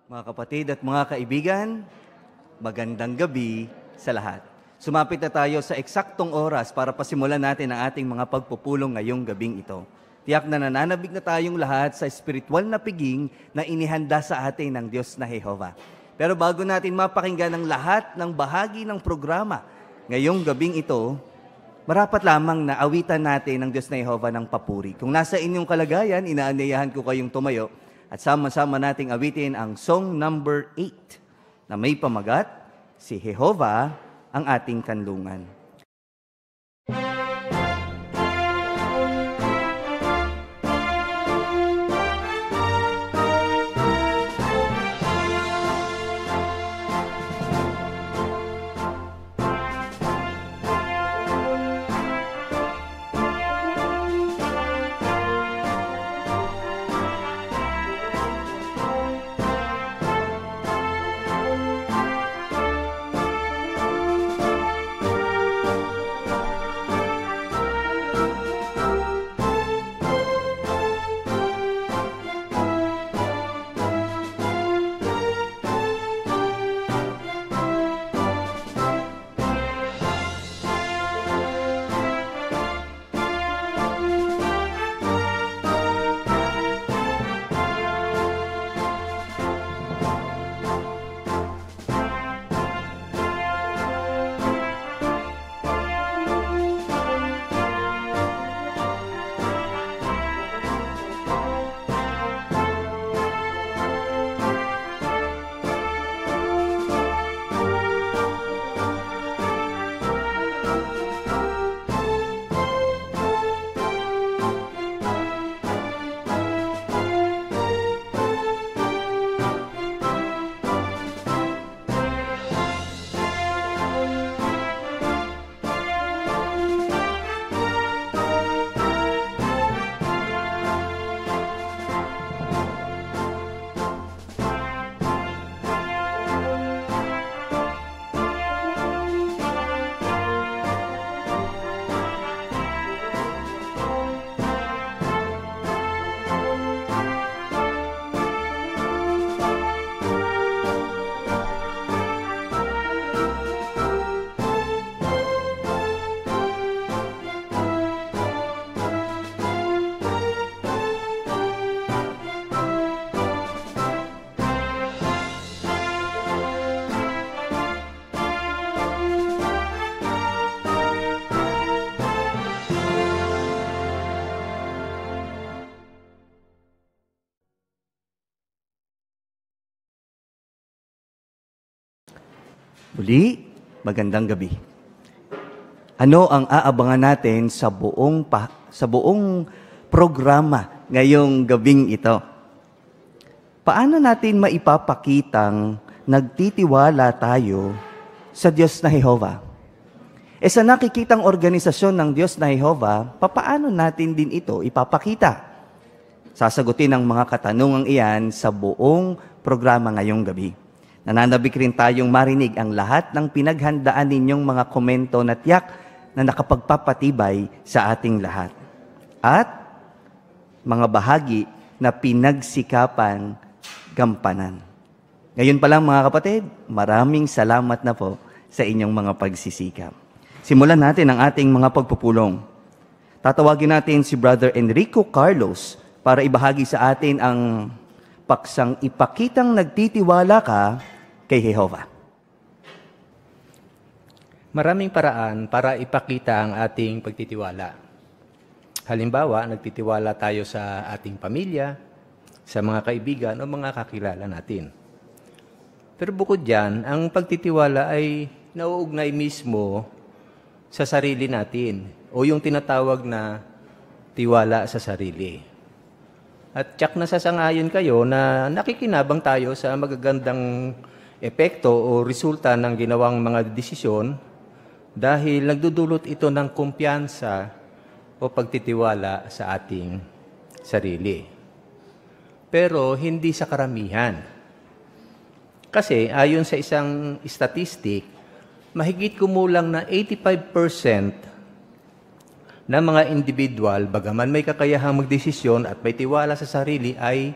Mga kapatid at mga kaibigan, magandang gabi sa lahat. Sumapit na tayo sa eksaktong oras para pasimulan natin ang ating mga pagpupulong ngayong gabing ito. Tiyak na nananabik na tayong lahat sa espiritual na piging na inihanda sa atin ng Diyos na Jehova. Pero bago natin mapakinggan ang lahat ng bahagi ng programa ngayong gabing ito, marapat lamang na awitan natin ng Diyos na Jehova ng papuri. Kung nasa inyong kalagayan, inaanyayahan ko kayong tumayo at sama-sama nating awitin ang song number 8 na may pamagat, si Jehova ang ating kanlungan. Muli, magandang gabi. Ano ang aabangan natin sa buong programa ngayong gabing ito? Paano natin maipapakitang nagtitiwala tayo sa Diyos na Jehova? Sa nakikitang organisasyon ng Diyos na Jehova, papaano natin din ito ipapakita? Sasagutin ang mga katanungang iyan sa buong programa ngayong gabi. Nananabik rin tayong marinig ang lahat ng pinaghandaan ninyong mga komento na tiyak na nakapagpapatibay sa ating lahat. At mga bahagi na pinagsikapan gampanan. Ngayon pa lang mga kapatid, maraming salamat na po sa inyong mga pagsisikap. Simulan natin ang ating mga pagpupulong. Tatawagin natin si Brother Enrico Carlos para ibahagi sa atin ang paksang ipakitang nagtitiwala ka kay Jehova. Maraming paraan para ipakita ang ating pagtitiwala. Halimbawa, nagtitiwala tayo sa ating pamilya, sa mga kaibigan o mga kakilala natin. Pero bukod dyan, ang pagtitiwala ay nauugnay mismo sa sarili natin o yung tinatawag na tiwala sa sarili. At tiyak na sasangayon kayo na nakikinabang tayo sa magagandang epekto o resulta ng ginawang mga desisyon dahil nagdudulot ito ng kumpiyansa o pagtitiwala sa ating sarili. Pero hindi sa karamihan. Kasi ayon sa isang statistic, mahigit kumulang na 85% ng mga individual, bagaman may kakayahang magdesisyon at may tiwala sa sarili, ay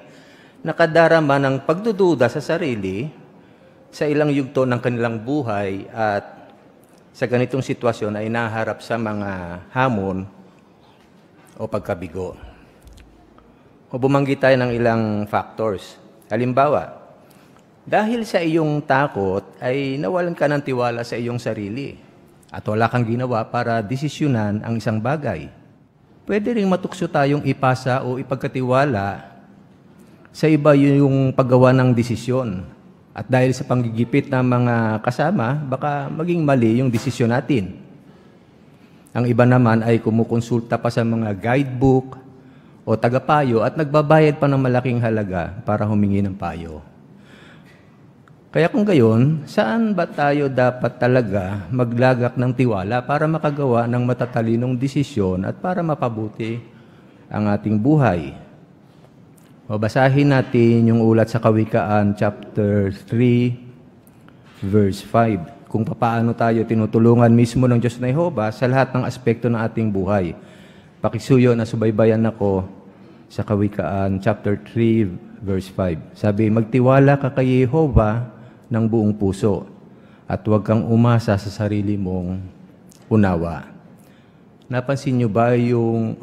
nakadarama ng pagdududa sa sarili sa ilang yugto ng kanilang buhay at sa ganitong sitwasyon ay naharap sa mga hamon o pagkabigo. O bumanggit tayo ng ilang factors. Halimbawa, dahil sa iyong takot ay nawalan ka ng tiwala sa iyong sarili at wala kang ginawa para desisyonan ang isang bagay. Pwede ring matukso tayong ipasa o ipagkatiwala sa iba yung paggawa ng desisyon. At dahil sa panggigipit ng mga kasama, baka maging mali yung desisyon natin. Ang iba naman ay kumukonsulta pa sa mga guidebook o tagapayo at nagbabayad pa ng malaking halaga para humingi ng payo. Kaya kung gayon, saan ba tayo dapat talaga maglagak ng tiwala para makagawa ng matatalinong desisyon at para mapabuti ang ating buhay? Babasahin natin yung ulat sa Kawikaan chapter 3 verse 5 kung paano tayo tinutulungan mismo ng Diyos na Jehova sa lahat ng aspekto ng ating buhay. Pakisuyo na subaybayan ako sa Kawikaan chapter 3 verse 5. Sabi, magtiwala ka kay Jehova ng buong puso at huwag kang umasa sa sarili mong unawa. Napansin niyo ba yung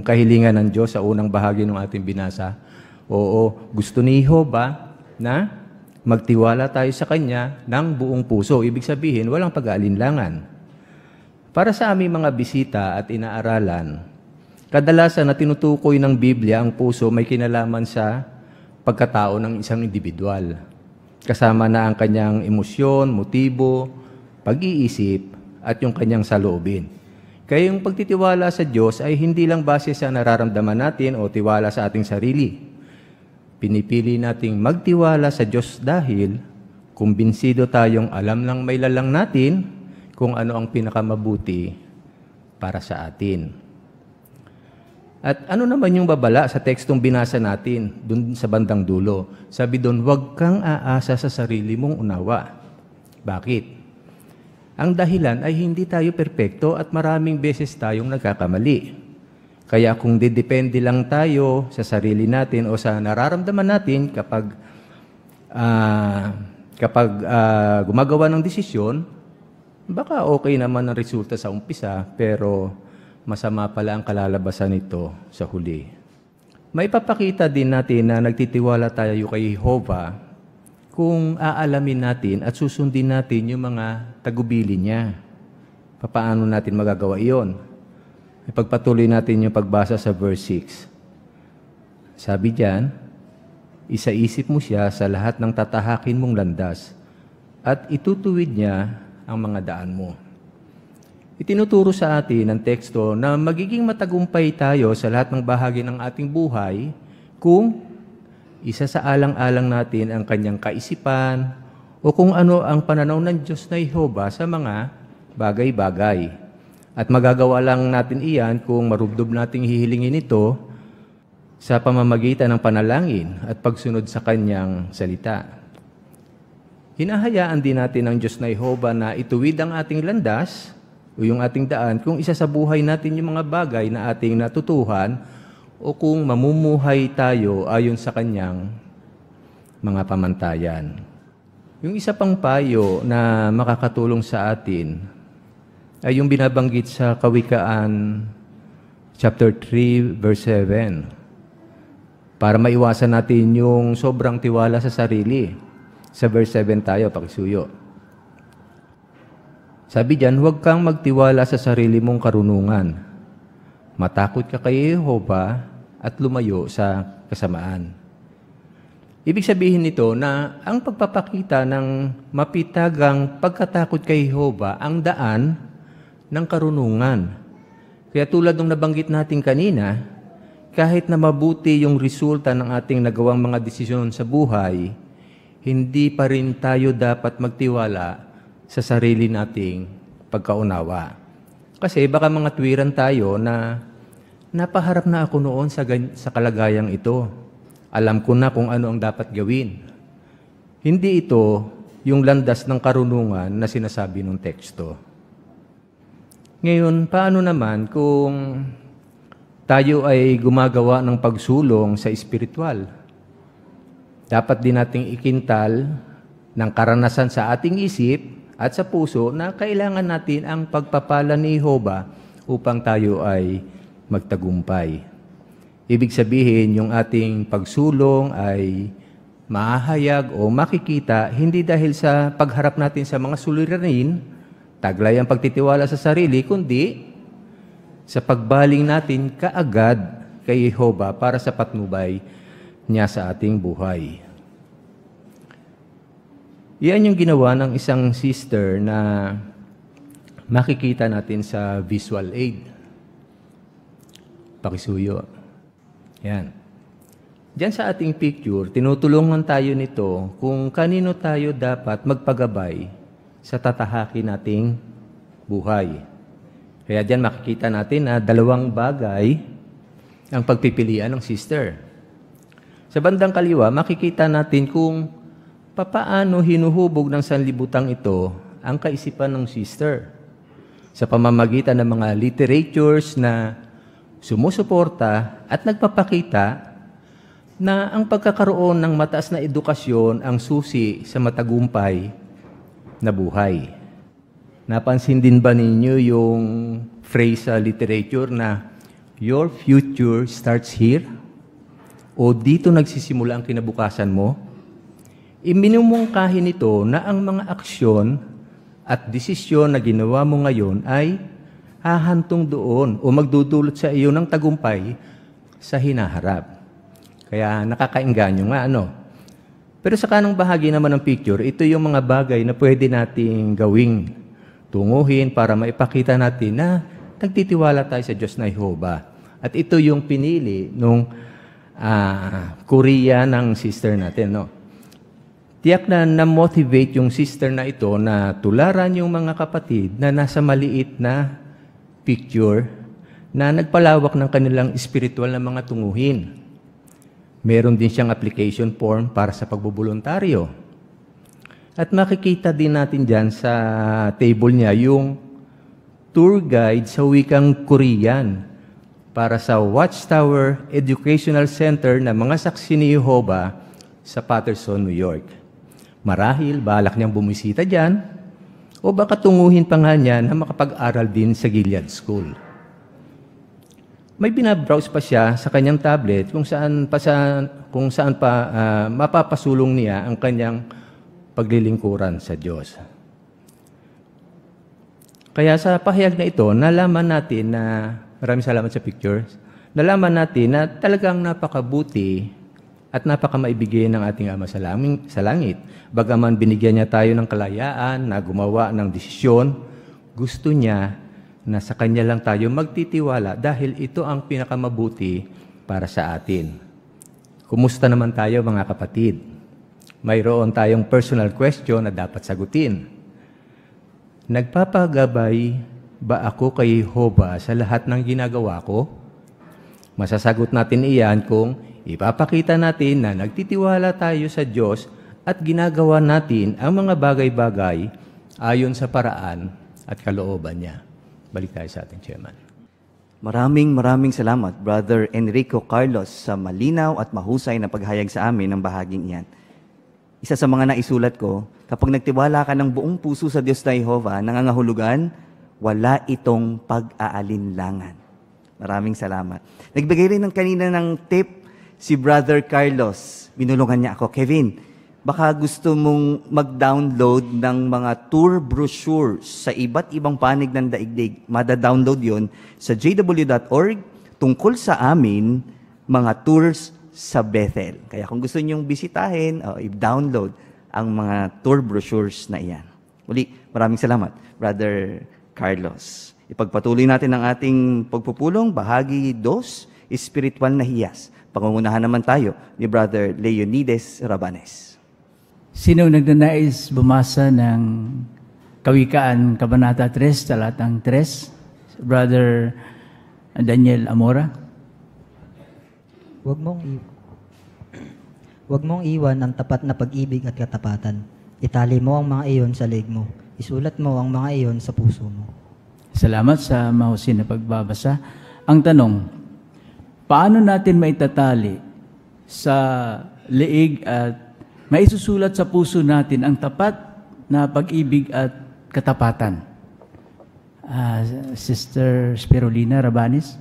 kahilingan ng Diyos sa unang bahagi ng ating binasa? Oo, gusto ni Jehova na magtiwala tayo sa Kanya ng buong puso. Ibig sabihin, walang pag-aalinlangan. Para sa aming mga bisita at inaaralan, kadalasan na tinutukoy ng Biblia ang puso may kinalaman sa pagkatao ng isang individual. Kasama na ang kanyang emosyon, motibo, pag-iisip, at yung kanyang saloobin. Kaya yung pagtitiwala sa Diyos ay hindi lang base sa nararamdaman natin o tiwala sa ating sarili. Pinipili nating magtiwala sa Diyos dahil kumbinsido tayong alam lang may lalang natin kung ano ang pinakamabuti para sa atin. At ano naman yung babala sa tekstong binasa natin dun sa bandang dulo? Sabi doon, huwag kang aasa sa sarili mong unawa. Bakit? Ang dahilan ay hindi tayo perpekto at maraming beses tayong nagkakamali. Kaya kung didepende lang tayo sa sarili natin o sa nararamdaman natin kapag gumagawa ng desisyon, baka okay naman ang resulta sa umpisa, pero masama pala ang kalalabasan nito sa huli. Maipapakita din natin na nagtitiwala tayo kay Jehova kung aalamin natin at susundin natin yung mga tagubili niya. Paano natin magagawa iyon? Ipagpatuloy natin yung pagbasa sa verse 6. Sabi diyan, isaisip mo siya sa lahat ng tatahakin mong landas at itutuwid niya ang mga daan mo. Itinuturo sa atin ang teksto na magiging matagumpay tayo sa lahat ng bahagi ng ating buhay kung isa sa alang-alang natin ang kanyang kaisipan o kung ano ang pananaw ng Diyos na Jehova sa mga bagay-bagay. At magagawa lang natin iyan kung marubdob nating hihilingin ito sa pamamagitan ng panalangin at pagsunod sa kanyang salita. Hinahayaan din natin ang Diyos na Jehova na ituwid ang ating landas o yung ating daan kung isa sa buhay natin yung mga bagay na ating natutuhan o kung mamumuhay tayo ayon sa kanyang mga pamantayan. Yung isa pang payo na makakatulong sa atin ay yung binabanggit sa Kawikaan chapter 3 verse 7 para maiwasan natin yung sobrang tiwala sa sarili. Sa verse 7 tayo, pakisuyo. Sabi diyan, huwag kang magtiwala sa sarili mong karunungan. Matakot ka kay Jehova at lumayo sa kasamaan. Ibig sabihin nito na ang pagpapakita ng mapitagang pagkatakot kay Jehova ang daan ng karunungan. Kaya tulad ng nabanggit natin kanina, kahit na mabuti yung resulta ng ating nagawang mga desisyon sa buhay, hindi pa rin tayo dapat magtiwala sa sarili nating pagkaunawa. Kasi baka mga tuwiran tayo na napaharap na ako noon sa kalagayang ito. Alam ko na kung ano ang dapat gawin. Hindi ito yung landas ng karunungan na sinasabi ng teksto. Ngayon, paano naman kung tayo ay gumagawa ng pagsulong sa espiritual? dapat din nating ikintal ng karanasan sa ating isip at sa puso na kailangan natin ang pagpapala ni Jehovah upang tayo ay magtagumpay. Ibig sabihin, yung ating pagsulong ay mahahayag o makikita hindi dahil sa pagharap natin sa mga suliranin, taglay ang pagtitiwala sa sarili, kundi sa pagbaling natin kaagad kay Jehovah para sa patnubay niya sa ating buhay. Iyan yung ginawa ng isang sister na makikita natin sa visual aid. Pakisuyo. Yan. Diyan sa ating picture, tinutulungan tayo nito kung kanino tayo dapat magpagabay sa tatahaki nating buhay. Kaya diyan makikita natin na dalawang bagay ang pagpipilian ng sister. Sa bandang kaliwa, makikita natin kung papaano hinuhubog ng sanlibutang ito ang kaisipan ng sister sa pamamagitan ng mga literatures na sumusuporta at nagpapakita na ang pagkakaroon ng mataas na edukasyon ang susi sa matagumpay na buhay. Napansin din ba ninyo yung phrase sa literature na your future starts here? O dito nagsisimula ang kinabukasan mo? Iminumungkahi nito na ang mga aksyon at desisyon na ginawa mo ngayon ay hahantong doon o magdudulot sa iyo ng tagumpay sa hinaharap. Kaya nakakaengganyo nga, ano? Pero sa kanang bahagi naman ng picture, ito yung mga bagay na pwede nating gawing tunguhin para maipakita natin na nagtitiwala tayo sa Diyos na Jehovah. At ito yung pinili nung Korea ng sister natin, no? Tiyak na na-motivate yung sister na ito na tularan yung mga kapatid na nasa maliit na picture na nagpalawak ng kanilang spiritual na mga tunguhin. Meron din siyang application form para sa pagbubuluntaryo. At makikita din natin dyan sa table niya yung tour guide sa wikang Korean para sa Watchtower Educational Center na mga saksi ni Jehovah sa Patterson, New York. Marahil, balak niyang bumisita dyan, o baka tunguhin pa nga niya na makapag-aral din sa Gilead School. May binabrowse pa siya sa kanyang tablet kung saan pa mapapasulong niya ang kanyang paglilingkuran sa Diyos. Kaya sa pahayag na ito, nalaman natin na, maraming salamat sa pictures, nalaman natin na talagang napakabuti at napakamaibigay ng ating Ama sa langit. Bagaman binigyan niya tayo ng kalayaan na gumawa ng desisyon, gusto niya na sa Kanya lang tayo magtitiwala dahil ito ang pinakamabuti para sa atin. Kumusta naman tayo mga kapatid? Mayroon tayong personal question na dapat sagutin. Nagpapagabay ba ako kay Jehovah sa lahat ng ginagawa ko? Masasagot natin iyan kung ipapakita natin na nagtitiwala tayo sa Diyos at ginagawa natin ang mga bagay-bagay ayon sa paraan at kalooban niya. Balik tayo sa ating chairman. Maraming salamat, Brother Enrico Carlos, sa malinaw at mahusay na paghayag sa amin ng bahaging iyan. Isa sa mga naisulat ko, kapag nagtiwala ka ng buong puso sa Diyos na Jehovah, nangangahulugan, wala itong pag-aalinlangan. Maraming salamat. Nagbigay rin ng kanina ng tip si Brother Carlos. Binulungan niya ako, Kevin, baka gusto mong mag-download ng mga tour brochures sa iba't ibang panig ng daigdig. Mada-download yon sa jw.org tungkol sa amin mga tours sa Bethel. Kaya kung gusto niyong bisitahin, i-download ang mga tour brochures na iyan. Muli, maraming salamat, Brother Carlos. Ipagpatuloy natin ang ating pagpupulong, bahagi 2, espiritual na hiyas. Pangungunahan naman tayo ni Brother Leonides Rabanes. Sino nagnanais bumasa ng Kawikaan, Kabanata 3, Talatang 3? Brother Daniel Amora. Huwag mong iwan ang tapat na pag-ibig at katapatan. Itali mo ang mga iyon sa leeg mo. Isulat mo ang mga iyon sa puso mo. Salamat sa mahusin na pagbabasa. Ang tanong, paano natin maitatali sa liig at maisusulat sa puso natin ang tapat na pag-ibig at katapatan. Sister Spirulina Rabanis.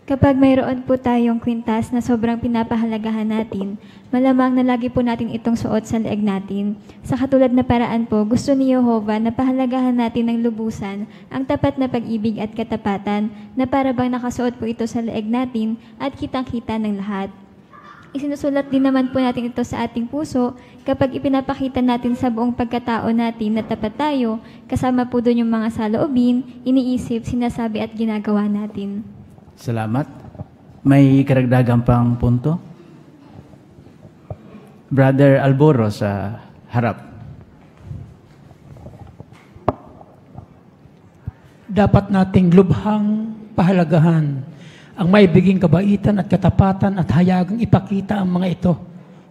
Kapag mayroon po tayong kwintas na sobrang pinapahalagahan natin, malamang na lagi po natin itong suot sa leeg natin. Sa katulad na paraan po, gusto ni Jehovah na pahalagahan natin ng lubusan ang tapat na pag-ibig at katapatan na para bang nakasuot po ito sa leeg natin at kitang-kita ng lahat. Isinusulat din naman po natin ito sa ating puso kapag ipinapakita natin sa buong pagkatao natin na tapat tayo, kasama po doon yung mga saloobin, iniisip, sinasabi at ginagawa natin. Salamat. May karagdagan pang punto? Brother Alboro sa harap. Dapat nating lubhang pahalagahan ang maibiging kabaitan at katapatan at hayagang ipakita ang mga ito,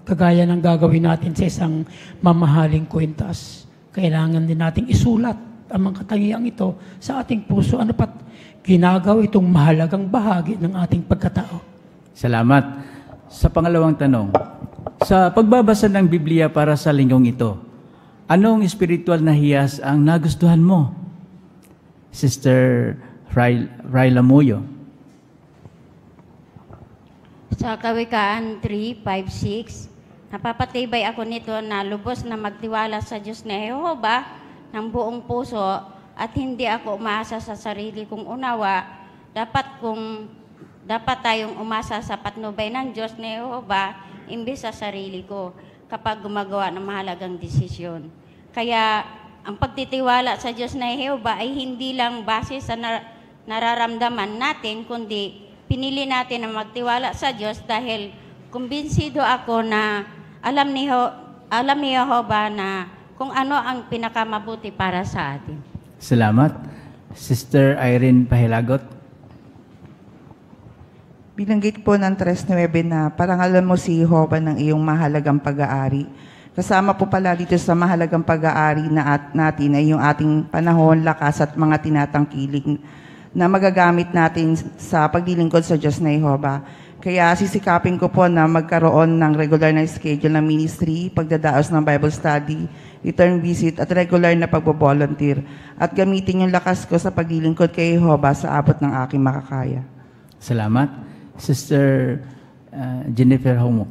kagaya ng gagawin natin sa isang mamahaling kwintas. Kailangan din nating isulat ang mga katangiang ito sa ating puso. Ano pat ginagawa itong mahalagang bahagi ng ating pagkatao. Salamat. Sa pangalawang tanong, sa pagbabasa ng Biblia para sa linggong ito, anong spiritual na hiyas ang nagustuhan mo? Sister Raila Moyo. Sa Kawikaan 3:5-6, napapatibay ako nito na lubos na magtiwala sa Diyos na Jehovah ng buong puso at hindi ako umaasa sa sarili kong unawa. Dapat tayong umasa sa patnubay ng Diyos na Jehovah imbes sa sarili ko kapag gumagawa ng mahalagang desisyon. Kaya ang pagtitiwala sa Diyos na Jehovah ay hindi lang base sa nararamdaman natin, kundi pinili natin na magtiwala sa Diyos dahil kumbinsido ako na alam ni Jehovah na kung ano ang pinakamabuti para sa atin. Salamat. Sister Irene Pahilagot. Binanggit po ng 3:9 na parangalan mo si Jehovah ng iyong mahalagang pag-aari. Kasama po pala dito sa mahalagang pag-aari natin ay yung ating panahon, lakas at mga tinatangkilik na magagamit natin sa paglilingkod sa Diyos na Jehovah. Kaya sisikapin ko po na magkaroon ng regular na schedule ng ministry, pagdadaos ng Bible study, return visit at regular na pagbo-volunteer at gamitin yung lakas ko sa paglilingkod kay Jehovah sa abot ng aking makakaya. Salamat. Sister Jennifer Homo.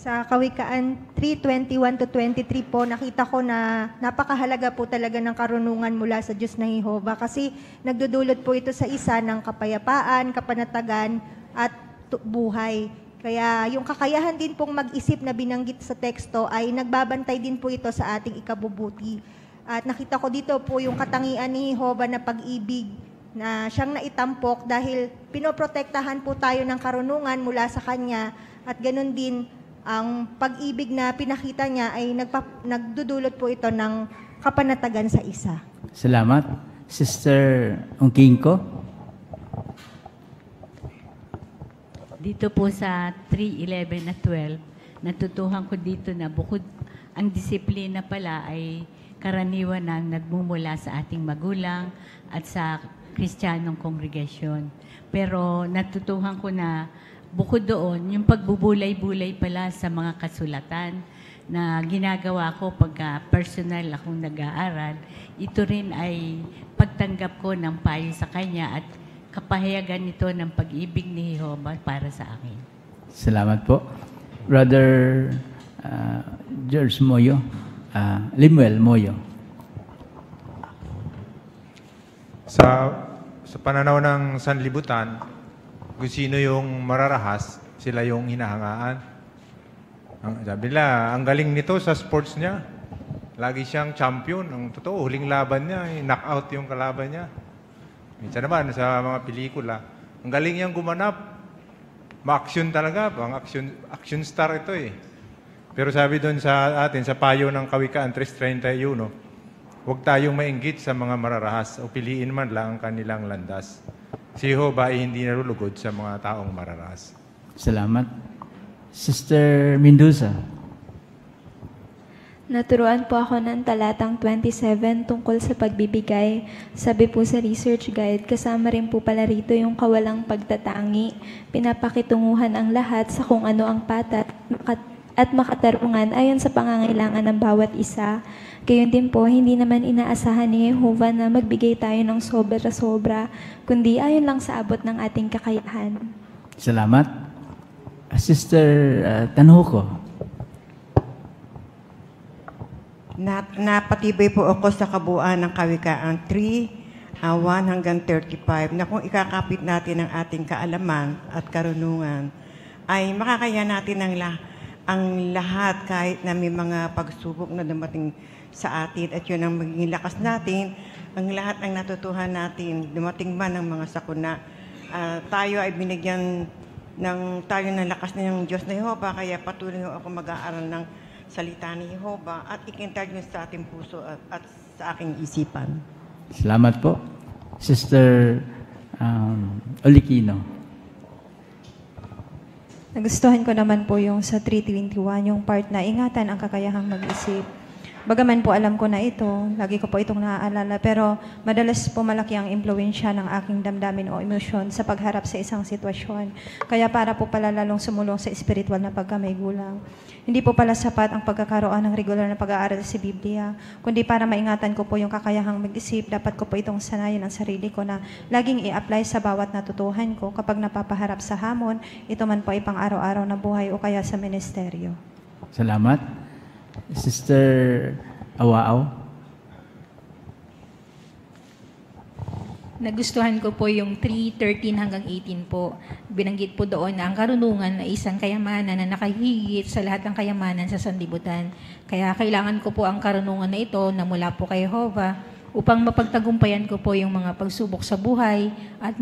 Sa Kawikaan 3:21-23 po, nakita ko na napakahalaga po talaga ng karunungan mula sa Diyos na Jehovah kasi nagdudulot po ito sa isa ng kapayapaan, kapanatagan at buhay. Kaya yung kakayahan din pong mag-isip na binanggit sa teksto ay nagbabantay din po ito sa ating ikabubuti. At nakita ko dito po yung katangian ni Jehovah na pag-ibig na siyang naitampok dahil pinoprotektahan po tayo ng karunungan mula sa Kanya at ganun din ang pag-ibig na pinakita niya ay nagdudulot po ito ng kapanatagan sa isa. Salamat. Sister Ungkingko. Dito po sa 3:11 at 12, natutuhan ko dito na bukod ang disiplina pala ay karaniwan ang nagmumula sa ating magulang at sa Kristiyanong kongregasyon. Pero natutuhan ko na bukod doon, yung pagbubulay-bulay pala sa mga kasulatan na ginagawa ko pagka personal akong nag-aaral, ito rin ay pagtanggap ko ng payo sa Kanya at kapahayagan nito ng pag-ibig ni Jehovah para sa akin. Salamat po. Brother George Moyo, Limuel Moyo. Sa pananaw ng sanlibutan, kung sino yung mararahas, sila yung hinahangaan. Sabi nila, ang galing nito sa sports niya. Lagi siyang champion. Ang totoo, huling laban niya, knock-out yung kalaban niya. Minsan naman sa mga pelikula, ang galing niyang gumanap. Ma-action talaga. Action star ito eh. Pero sabi doon sa atin, sa payo ng Kawikaan 3:31, huwag tayong mainggit sa mga mararahas o piliin man lang ang kanilang landas. Si Jehovah ay hindi narulugod sa mga taong mararahas. Salamat. Sister Mendoza. Naturuan po ako ng talatang 27 tungkol sa pagbibigay. Sabi po sa research guide, kasama rin po pala rito yung kawalang pagtatangi. Pinapakitunguhan ang lahat sa kung ano ang patat at makatarungan ayon sa pangangailangan ng bawat isa. Gayon din po, hindi naman inaasahan ni Jehovah na magbigay tayo ng sobra-sobra, kundi ayon lang sa abot ng ating kakayahan. Salamat. Sister Tanhuko. Napatibay po ako sa kabuuan ng Kawikaan 3, 1 hanggang 35, na kung ikakapit natin ang ating kaalaman at karunungan, ay makakaya natin ang lahat kahit na may mga pagsubok na dumating sa atin, at yun ang magiging lakas natin, ang lahat ng natutuhan natin, dumating man ng mga sakuna. Tayo ay binigyan tayo ng lakas ng Diyos na Jehovah, kaya patuloy ako mag-aaral ng salita ni Jehovah at ikintag niyo sa ating puso at sa aking isipan. Salamat po. Sister Olikino. Nagustuhan ko naman po yung sa 3:21, yung part na ingatan ang kakayahang mag-isip. Bagaman po alam ko na ito, lagi ko po itong naaalala, pero madalas po malaki ang impluwensya ng aking damdamin o emosyon sa pagharap sa isang sitwasyon. Kaya para po pala lalong sumulong sa espiritual na pagkamay gulang. Hindi po pala sapat ang pagkakaroon ng regular na pag-aaral sa Biblia, kundi para maingatan ko po yung kakayahang mag-isip, dapat ko po itong sanayin ang sarili ko na laging i-apply sa bawat natutuhan ko kapag napapaharap sa hamon, ito man po ay pang-araw-araw na buhay o kaya sa ministeryo. Salamat. Sister Awao. Nagustuhan ko po yung 3:13 hanggang 18 po. Binanggit po doon na ang karunungan ay isang kayamanan na nakahigit sa lahat ng kayamanan sa sanlibutan. Kaya kailangan ko po ang karunungan na ito na mula po kay Jehovah upang mapagtagumpayan ko po yung mga pagsubok sa buhay at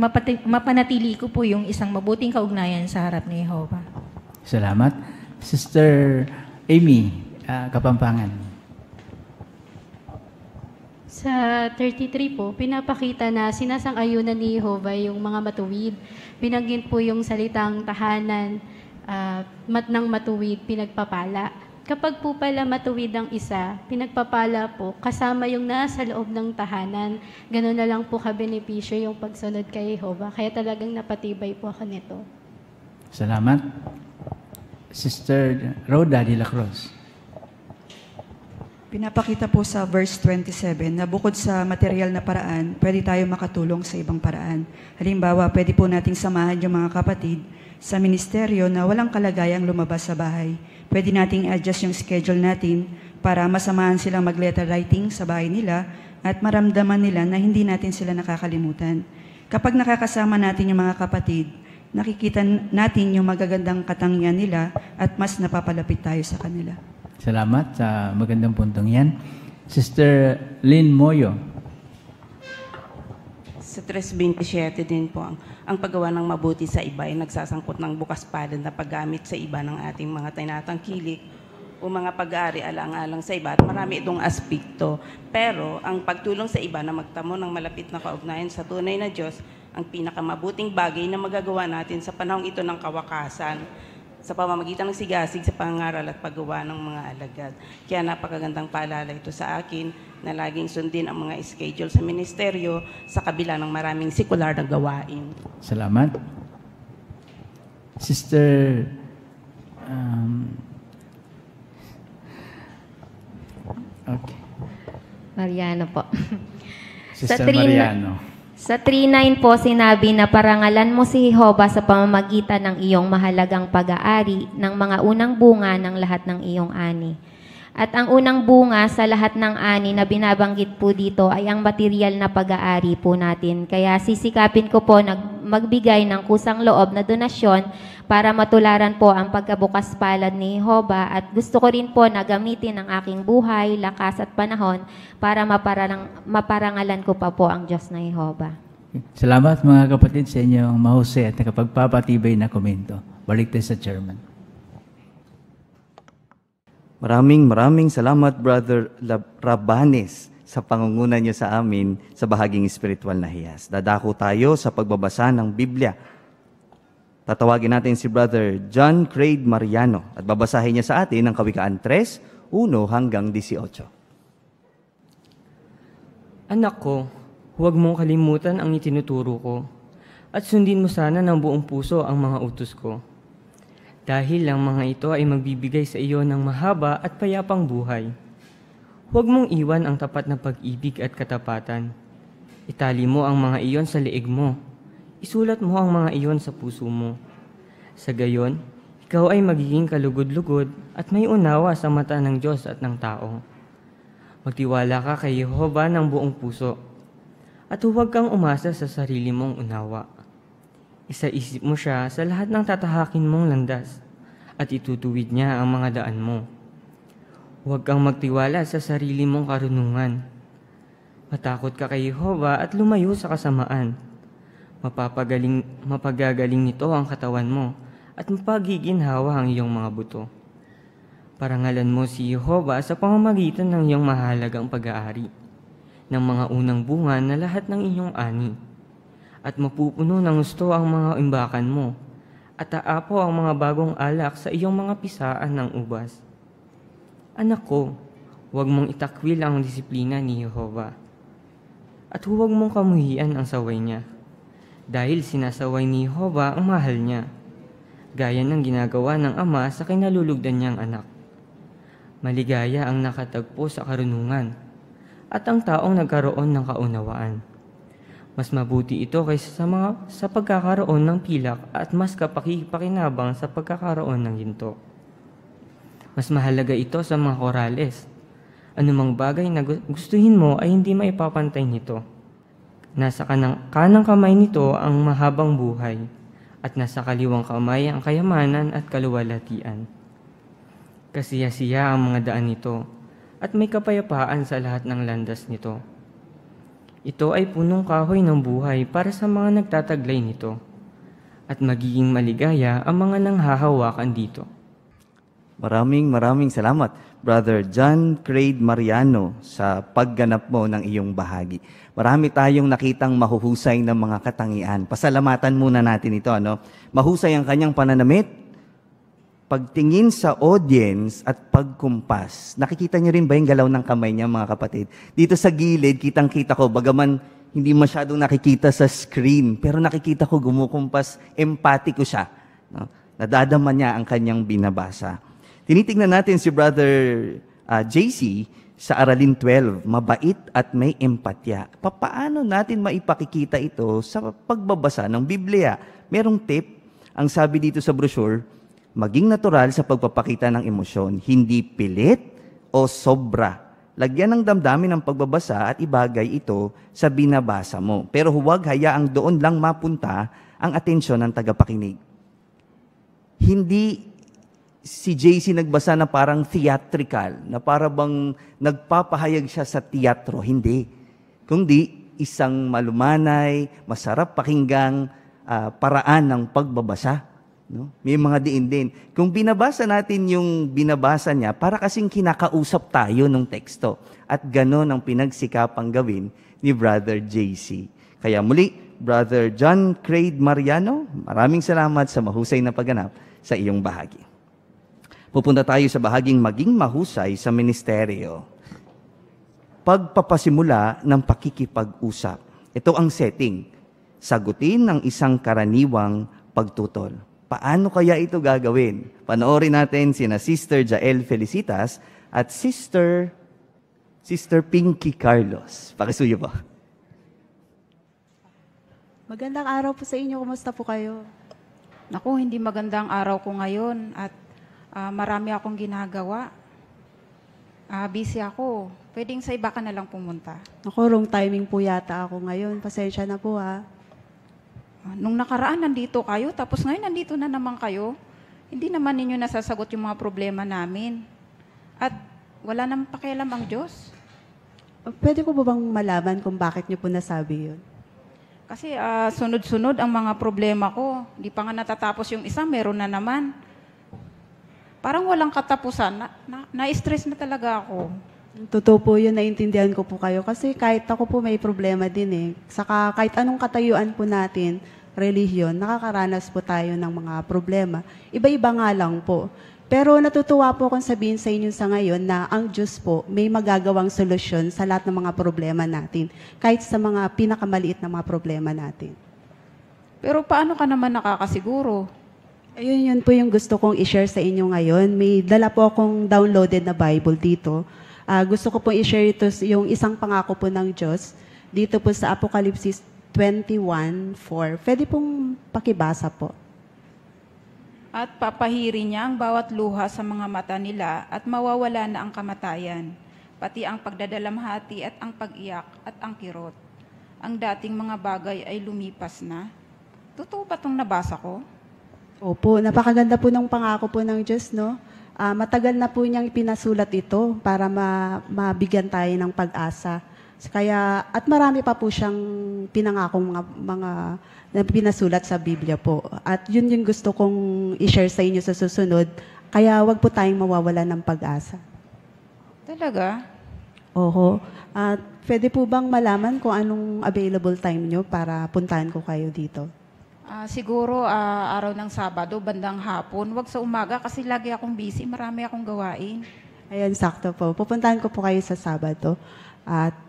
mapanatili ko po yung isang mabuting kaugnayan sa harap ni Jehovah. Salamat. Sister Amy, Kapampangan. Sa 33 po, pinapakita na sinasang-ayunan ni Jehovah yung mga matuwid. Binanggit po yung salitang tahanan, ng matuwid, pinagpapala. Kapag po pala matuwid ang isa, pinagpapala po, kasama yung nasa loob ng tahanan. Ganun na lang po ka-benepisyo yung pagsunod kay Jehovah. Kaya talagang napatibay po ako nito. Salamat. Sister Rhoda de la Cruz. Pinapakita po sa verse 27 na bukod sa material na paraan, pwede tayo makatulong sa ibang paraan. Halimbawa, pwede po nating samahan yung mga kapatid sa ministeryo na walang kalagayang lumabas sa bahay. Pwede nating adjust yung schedule natin para masamahan silang mag-letter writing sa bahay nila at maramdaman nila na hindi natin sila nakakalimutan. Kapag nakakasama natin yung mga kapatid, nakikita natin yung magagandang katangian nila at mas napapalapit tayo sa kanila. Salamat sa magandang puntong yan. Sister Lynn Moyo. Sa 3:27 din po, ang paggawa ng mabuti sa iba ay nagsasangkot ng bukas palad na paggamit sa iba ng ating mga tinatangkilik o mga pag-aari alang-alang sa iba. At marami itong aspekto. Pero ang pagtulong sa iba na magtamo ng malapit na kaugnayan sa tunay na Diyos, ang pinakamabuting bagay na magagawa natin sa panahong ito ng kawakasan, sa pamamagitan ng sigasig sa pangaral at paggawa ng mga alagad. Kaya napakagandang paalala ito sa akin na laging sundin ang mga schedule sa ministeryo sa kabila ng maraming sekular na gawain. Salamat. Sister okay. Mariano po. Sister Mariano. Sa 3:9 po sinabi na parangalan mo si Jehovah sa pamamagitan ng iyong mahalagang pag-aari ng mga unang bunga ng lahat ng iyong ani. At ang unang bunga sa lahat ng ani na binabanggit po dito ay ang material na pag-aari po natin. Kaya sisikapin ko po magbigay ng kusang loob na donasyon para matularan po ang pagkabukas palad ni Jehovah, at gusto ko rin po na gamitin ang aking buhay, lakas at panahon para maparangalan ko pa po ang Diyos na Jehovah. Salamat mga kapatid sa inyong mahusay at nakapagpapatibay na komento. Balik tayo sa chairman. Maraming salamat, Brother Rabanes, sa pangunguna niyo sa amin sa bahaging espiritual na hiyas. Dadako tayo sa pagbabasa ng Biblia. Tatawagin natin si Brother John Craig Mariano at babasahin niya sa atin ang Kawikaan 3, 1 1 hanggang 18. Anak ko, huwag mong kalimutan ang itinuturo ko at sundin mo sana ng buong puso ang mga utos ko. Dahil ang mga ito ay magbibigay sa iyo ng mahaba at payapang buhay. Huwag mong iwan ang tapat na pag-ibig at katapatan. Itali mo ang mga iyon sa leeg mo. Isulat mo ang mga iyon sa puso mo. Sa gayon, ikaw ay magiging kalugod-lugod at may unawa sa mata ng Diyos at ng tao. Magtiwala ka kay Jehova ng buong puso at huwag kang umasa sa sarili mong unawa. Isaisip mo siya sa lahat ng tatahakin mong landas at itutuwid niya ang mga daan mo. Huwag kang magtiwala sa sarili mong karunungan. Matakot ka kay Jehova at lumayo sa kasamaan. Mapagagaling nito ang katawan mo at mapagiginhawa ang iyong mga buto. Parangalan mo si Jehova sa pamamagitan ng iyong mahalagang pag-aari, ng mga unang bunga na lahat ng inyong ani, at mapupuno ng gusto ang mga imbakan mo, at aapo ang mga bagong alak sa iyong mga pisaan ng ubas. Anak ko, huwag mong itakwil ang disiplina ni Jehova, at huwag mong kamuhian ang saway niya, dahil sinasaway ni Jehova ang mahal niya, gaya ng ginagawa ng ama sa kinalulugdan niyang anak. Maligaya ang nakatagpo sa karunungan at ang taong nagkaroon ng kaunawaan. Mas mabuti ito kaysa sa pagkakaroon ng pilak at mas kapakipakinabang sa pagkakaroon ng ginto. Mas mahalaga ito sa mga korales. Anumang bagay na gustuhin mo ay hindi maipapantay nito. Nasa kanang kamay nito ang mahabang buhay at nasa kaliwang kamay ang kayamanan at kaluwalhatian. Kasiya-siya ang mga daan nito at may kapayapaan sa lahat ng landas nito. Ito ay punong kahoy ng buhay para sa mga nagtataglay nito at magiging maligaya ang mga nanghahawakan dito. Maraming salamat, Brother John Craig Mariano, sa pagganap mo ng iyong bahagi. Marami tayong nakitang mahuhusay ng mga katangian. Pasalamatan muna natin ito. Mahusay ang kanyang pananamit, pagtingin sa audience at pagkumpas. Nakikita niyo rin ba yung galaw ng kamay niya, mga kapatid? Dito sa gilid, kitang-kita ko, bagaman hindi masyadong nakikita sa screen, pero nakikita ko gumukumpas, empatiko siya. Nadadama niya ang kanyang binabasa. Tinitingnan natin si Brother JC sa Aralin 12, mabait at may empatya. Paano natin maipakikita ito sa pagbabasa ng Biblia? Merong tip, ang sabi dito sa brochure, maging natural sa pagpapakita ng emosyon, hindi pilit o sobra. Lagyan ng damdamin ng pagbabasa at ibagay ito sa binabasa mo. Pero huwag hayaang doon lang mapunta ang atensyon ng tagapakinig. Hindi si JC nagbasa na parang theatrical, na para bang nagpapahayag siya sa teatro. Hindi. Kundi isang malumanay, masarap pakinggang paraan ng pagbabasa. No? May mga diin din. Kung binabasa natin yung binabasa niya, para kasing kinakausap tayo ng teksto. At gano'n ang pinagsikapang gawin ni Brother JC. Kaya muli, Brother John Craig Mariano, maraming salamat sa mahusay na pagganap sa iyong bahagi. Pupunta tayo sa bahaging maging mahusay sa ministeryo. Pagpapasimula ng pakikipag-usap. Ito ang setting. Sagutin ng isang karaniwang pagtutol. Paano kaya ito gagawin? Panoorin natin sina Sister Jael Felicitas at Sister Pinky Carlos. Pakisuyo po. Magandang araw po sa inyo. Kumusta po kayo? Naku, hindi magandang araw ko ngayon at marami akong ginagawa. Busy ako. Pwedeng sa iba ka na lang pumunta. Naku, wrong timing po yata ako ngayon. Pasensya na po ha. Nung nakaraan nandito kayo, tapos ngayon nandito na naman kayo. Hindi naman ninyo nasasagot yung mga problema namin. At wala namang pakialam ang Diyos. Pwede ko ba bang malaman kung bakit niyo po nasabi yun? Kasi sunod-sunod ang mga problema ko. Di pa nga natatapos yung isa, meron na naman. Parang walang katapusan. Na-stress na talaga ako. Totoo po yun, naiintindihan ko po kayo. Kasi kahit ako po may problema din eh. Saka kahit anong katayuan po natin, relihiyon, nakakaranas po tayo ng mga problema. Iba-iba nga lang po. Pero natutuwa po akong sabihin sa inyo sa ngayon na ang Diyos po may magagawang solusyon sa lahat ng mga problema natin, kahit sa mga pinakamaliit na mga problema natin. Pero paano ka naman nakakasiguro? Ayun, yun po yung gusto kong i-share sa inyo ngayon. May dala po akong downloaded na Bible dito. Gusto ko po i-share ito yung isang pangako po ng Diyos dito po sa Apocalypse 21:4. Pwede pong pakibasa po. At papahirin niya ang bawat luha sa mga mata nila at mawawala na ang kamatayan, pati ang pagdadalamhati at ang pag-iyak at ang kirot. Ang dating mga bagay ay lumipas na. Totoo ba itong nabasa ko? Opo, napakaganda po ng pangako po ng Diyos, no? Matagal na po niyang pinasulat ito para mabigyan tayo ng pag-asa. Kaya, at marami pa po siyang pinangakong mga na pinasulat sa Biblia po. At yun yung gusto kong i-share sa inyo sa susunod. Kaya wag po tayong mawawalan ng pag-asa. Talaga? Oho. At pwede po bang malaman kung anong available time nyo para puntahan ko kayo dito? Siguro araw ng Sabado, bandang hapon. Wag sa umaga kasi lagi akong busy. Marami akong gawain. Ayan, sakto po. Pupuntahan ko po kayo sa Sabado. At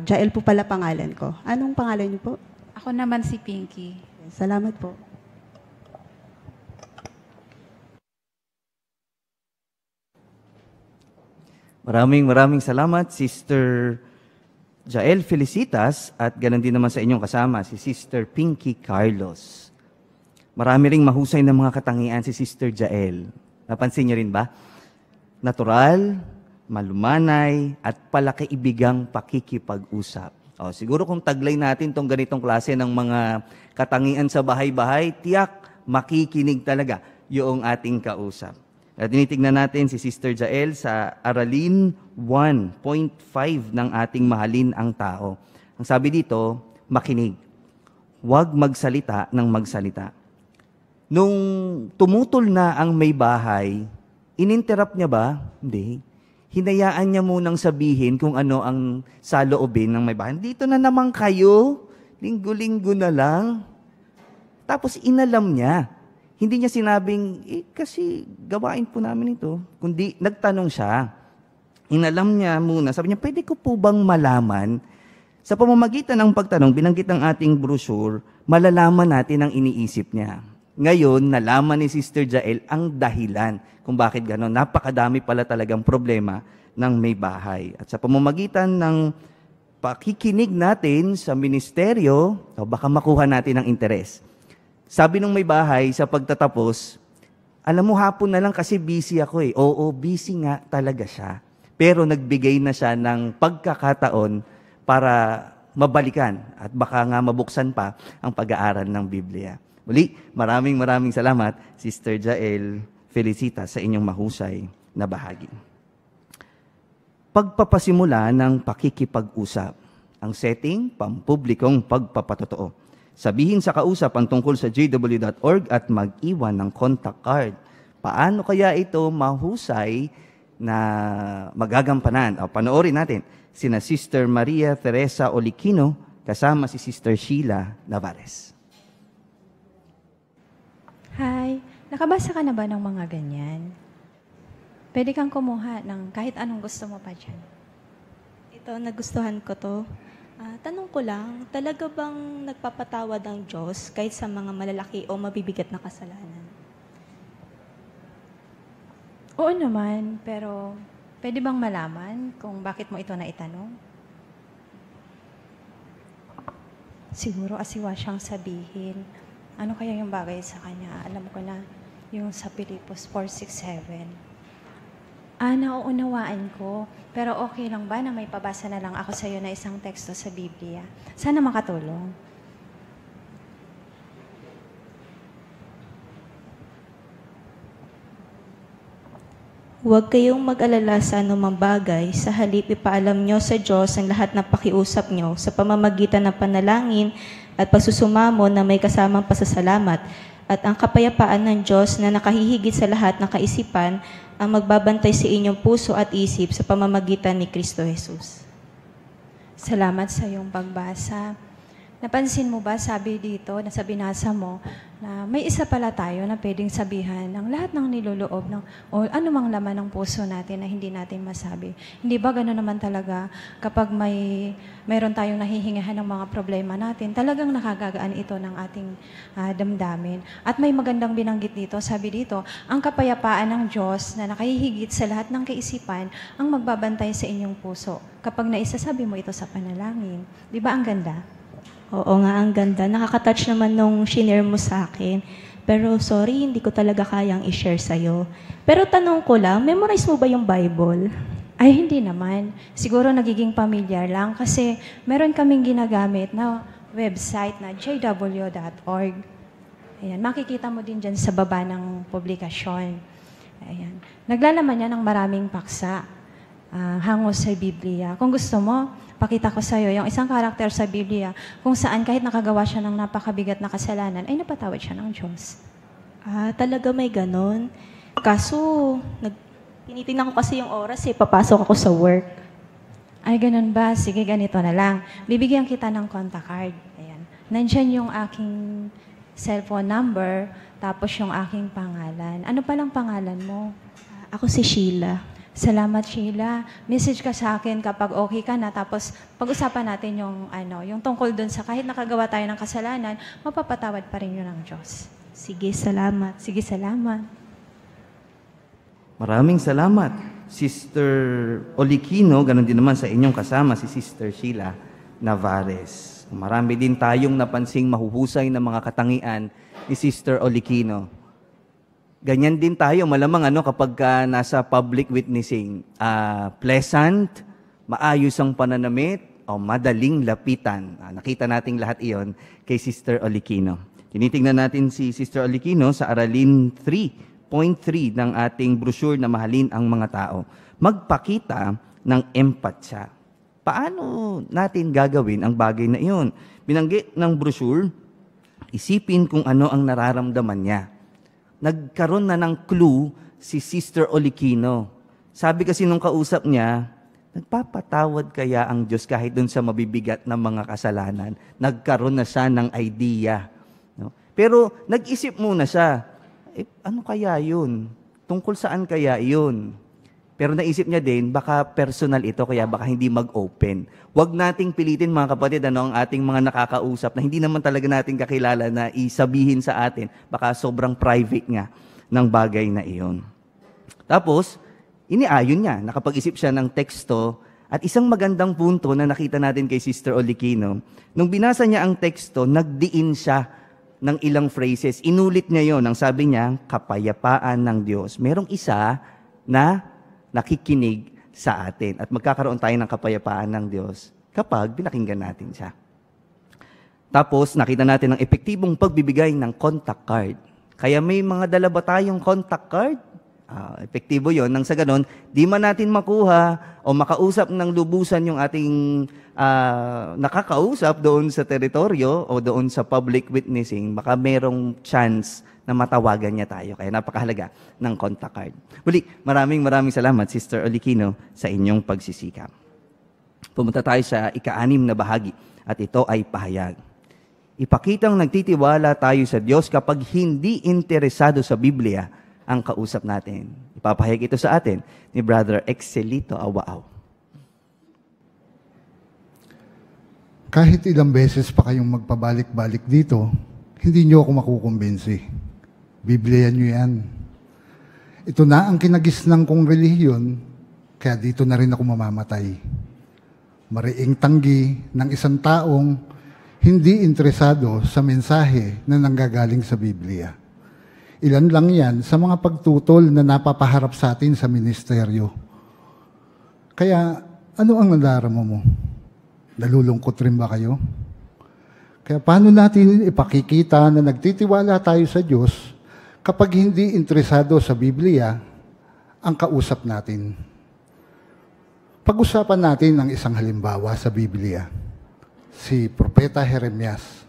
Jael po pala pangalan ko. Anong pangalan niyo po? Ako naman si Pinky. Salamat po. Maraming salamat, Sister Jael Felicitas, at ganon din naman sa inyong kasama, si Sister Pinky Carlos. Marami ring mahusay na mga katangian si Sister Jael. Napansin niyo rin ba? Natural, malumanay, at palakaibigang pakikipag-usap. Siguro kung taglay natin tong ganitong klase ng mga katangian sa bahay-bahay, tiyak makikinig talaga yung ating kausap. At tinitignan natin si Sister Jael sa Aralin 1.5 ng ating Mahalin ang Tao. Ang sabi dito, makinig. Huwag magsalita ng magsalita. Nung tumutol na ang may bahay, ininterrupt niya ba? Hindi. Hinayaan niya munang sabihin kung ano ang saloobin ng may bahay. Dito na naman kayo, linggo-linggo na lang. Tapos inalam niya. Hindi niya sinabing, kasi gawain po namin ito. Kundi nagtanong siya. Inalam niya muna. Sabi niya, pwede ko po bang malaman? Sa pamamagitan ng pagtanong, binanggit ng ating brochure, malalaman natin ang iniisip niya. Ngayon, nalaman ni Sister Jael ang dahilan kung bakit gano'n. Napakadami pala talagang problema ng may bahay. At sa pamamagitan ng pakikinig natin sa ministeryo, baka makuha natin ang interes. Sabi nung may bahay sa pagtatapos, alam mo, hapon na lang kasi busy ako eh. Oo, busy nga talaga siya. Pero nagbigay na siya ng pagkakataon para mabalikan at baka nga mabuksan pa ang pag-aaral ng Biblia. Muli, maraming salamat, Sister Jael Felicitas, sa inyong mahusay na bahagi. Pagpapasimula ng pakikipag-usap. Ang setting, pampublikong pagpapatotoo. Sabihin sa kausap ang tungkol sa jw.org at mag-iwan ng contact card. Paano kaya ito mahusay na magagampanan? Panoorin natin sina Sister Maria Teresa Olikino kasama si Sister Sheila Navarez. Hi, nakabasa ka na ba ng mga ganyan? Pwede kang kumuha ng kahit anong gusto mo pa dyan. Ito, nagustuhan ko to. Tanong ko lang, talaga bang nagpapatawad ang Diyos kahit sa mga malalaki o mabibigat na kasalanan? Oo naman, pero pwede bang malaman kung bakit mo ito naitanong? Siguro asiwa siyang sabihin. Ano kaya yung bagay sa kanya? Alam ko na yung sa Pilipos 4:6-7. Nauunawaan ko. Pero okay lang ba na may pabasa na lang ako sa iyo na isang teksto sa Biblia? Sana makatulong. Huwag kayong mag-alala sa anumang bagay, sa halip ipaalam nyo sa Diyos ang lahat ng pakiusap nyo sa pamamagitan ng panalangin at pagsusumamo na may kasamang pasasalamat, at ang kapayapaan ng Diyos na nakahihigit sa lahat ng kaisipan ang magbabantay sa inyong puso at isip sa pamamagitan ni Kristo Jesus. Salamat sa iyong pagbasa. napansin mo ba, sabi dito, sa binasa mo, na may isa pala tayo na pwedeng sabihan ng lahat ng niloloob o anumang laman ng puso natin na hindi natin masabi. Hindi ba gano'n naman talaga kapag mayroon tayong nahihingahan ng mga problema natin, talagang nakagagaan ito ng ating damdamin. At may magandang binanggit dito, sabi dito, ang kapayapaan ng Diyos na nakahihigit sa lahat ng kaisipan ang magbabantay sa inyong puso kapag naisasabi mo ito sa panalangin. Di ba ang ganda? Oo nga, ang ganda. Nakaka-touch naman nung shinare mo sa akin. Pero sorry, hindi ko talaga kayang i-share sa'yo. Pero tanong ko lang, memorize mo ba yung Bible? Ay, hindi naman. Siguro nagiging familiar lang kasi meron kaming ginagamit na website na jw.org. Ayan, makikita mo din dyan sa baba ng publikasyon. Ayan. Naglalaman niya ng maraming paksa hango sa Biblia. Kung gusto mo, pakita ko sa iyo yung isang karakter sa Biblia kung saan kahit nakagawa siya ng napakabigat na kasalanan, ay napatawad siya ng Diyos. Talaga may ganon. Kaso, tinitingnan ko kasi yung oras papasok ako sa work. Ay, ganun ba? Sige, ganito na lang. Bibigyan kita ng contact card. Ayan. Nandyan yung aking cellphone number, tapos yung aking pangalan. Ano palang pangalan mo? Ako si Sheila. Salamat, Sheila. Message ka sa akin kapag okay ka na, tapos pag-usapan natin yung tungkol dun sa kahit nakagawa tayo ng kasalanan, mapapatawad pa rin yun ng Diyos. Sige, salamat. Sige, salamat. Maraming salamat, Sister Olikino. Ganon din naman sa inyong kasama, si Sister Sheila Navares. Marami din tayong napansing mahuhusay na mga katangian ni Sister Olikino. Ganyan din tayo, malamang kapag nasa public witnessing, pleasant, maayos ang pananamit, o madaling lapitan. Nakita nating lahat iyon kay Sister Olikino. Tinitingnan natin si Sister Olikino sa Aralin 3.3 ng ating brochure na Mahalin ang Mga Tao. Magpakita ng empatya. Paano natin gagawin ang bagay na iyon? Binanggit ng brochure, isipin kung ano ang nararamdaman niya. Nagkaroon na ng clue si Sister Olikino. Sabi kasi nung kausap niya, nagpapatawad kaya ang Diyos kahit dun sa mabibigat na mga kasalanan? Nagkaroon na siya ng idea. No? Pero nag-isip muna siya, ano kaya yun? Tungkol saan kaya yun? Pero naisip niya din, baka personal ito, kaya baka hindi mag-open. Huwag nating pilitin mga kapatid, ang ating mga nakakausap na hindi naman talaga natin kakilala na isabihin sa atin. Baka sobrang private nga ng bagay na iyon. Tapos, iniayon niya, nakapag-isip siya ng teksto, at isang magandang punto na nakita natin kay Sister Olikino, nung binasa niya ang teksto, nagdiin siya ng ilang phrases. Inulit niya yon. Ang sabi niya, kapayapaan ng Diyos. Merong isa na nakikinig sa atin. At magkakaroon tayo ng kapayapaan ng Diyos kapag pinakinggan natin siya. Tapos, nakita natin ang epektibong pagbibigay ng contact card. Kaya may mga dala ba tayong contact card? Epektibo yon. Nang sa ganon, di man natin makuha o makausap ng lubusan yung ating nakakausap doon sa teritoryo o doon sa public witnessing, baka merong chance na matawagan niya tayo. Kaya napakahalaga ng contact card. Muli, maraming salamat, Sister Olikino, sa inyong pagsisikap. Pumunta tayo sa ika-6 na bahagi at ito ay pahayag. Ipakitang nagtitiwala tayo sa Diyos kapag hindi interesado sa Biblia ang kausap natin. Ipapahayag ito sa atin ni Brother Excelito Awaaw. Kahit ilang beses pa kayong magpabalik-balik dito, hindi niyo ako makukumbinsi. Biblia niyo yan. Ito na ang kinagisnang kong relihiyon, kaya dito na rin ako mamamatay. Mariing tanggi ng isang taong hindi interesado sa mensahe na nanggagaling sa Biblia. Ilan lang yan sa mga pagtutol na napapaharap sa atin sa ministeryo. Kaya, ano ang nadarama mo? Nalulungkot rin ba kayo? Kaya paano natin ipakikita na nagtitiwala tayo sa Diyos kapag hindi interesado sa Biblia ang kausap natin? Pag-usapan natin ang isang halimbawa sa Biblia. Si Propeta Jeremias.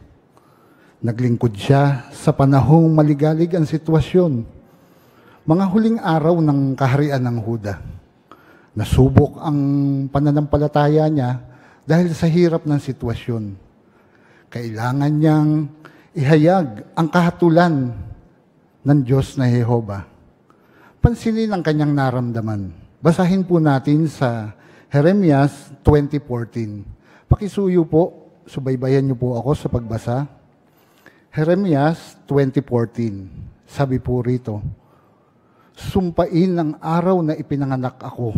Naglingkod siya sa panahong maligalig ang sitwasyon. Mga huling araw ng kaharian ng Huda. Nasubok ang pananampalataya niya dahil sa hirap ng sitwasyon. Kailangan niyang ihayag ang kahatulan ng Diyos na Jehova. Pansinin ang kanyang naramdaman. Basahin po natin sa Jeremias 20:14. Pakisuyo po, subaybayan niyo po ako sa pagbasa. Jeremias 20:14. Sabi po rito, sumpain ang araw na ipinanganak ako.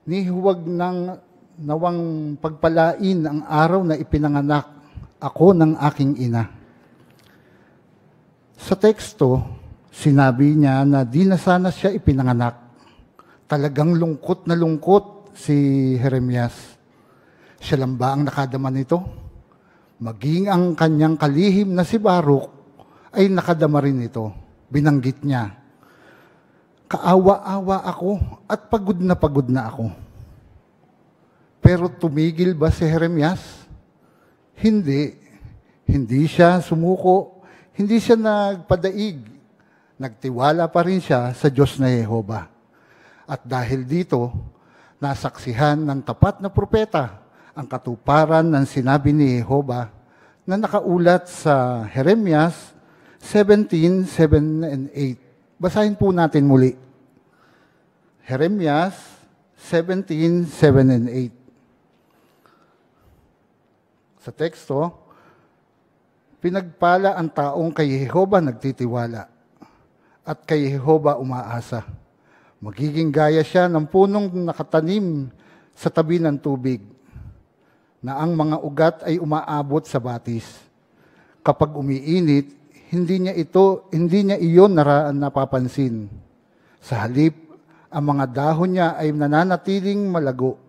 Ni huwag nang nawang pagpalain ang araw na ipinanganak ako ng aking ina. Sa teksto, sinabi niya na di na sana siya ipinanganak. Talagang lungkot na lungkot si Jeremias. Siya lang ba ang nakadama nito? Maging ang kanyang kalihim na si Baruk ay nakadama rin ito. Binanggit niya, kaawa-awa ako at pagod na ako. Pero tumigil ba si Jeremias? Hindi. Hindi siya sumuko. Hindi siya nagpadaig. Nagtiwala pa rin siya sa Diyos na Jehova. At dahil dito, nasaksihan ng tapat na propeta ang katuparan ng sinabi ni Jehova na nakaulat sa Jeremias 17:7 and 8. Basahin po natin muli. Jeremias 17:7 and 8. Sa teksto, pinagpala ang taong kay Jehova nagtitiwala at kay Jehova umaasa. Magiging gaya siya ng punong nakatanim sa tabi ng tubig, na ang mga ugat ay umaabot sa batis. Kapag umiinit, hindi niya iyon napapansin. Sa halip, ang mga dahon niya ay nananatiling malago.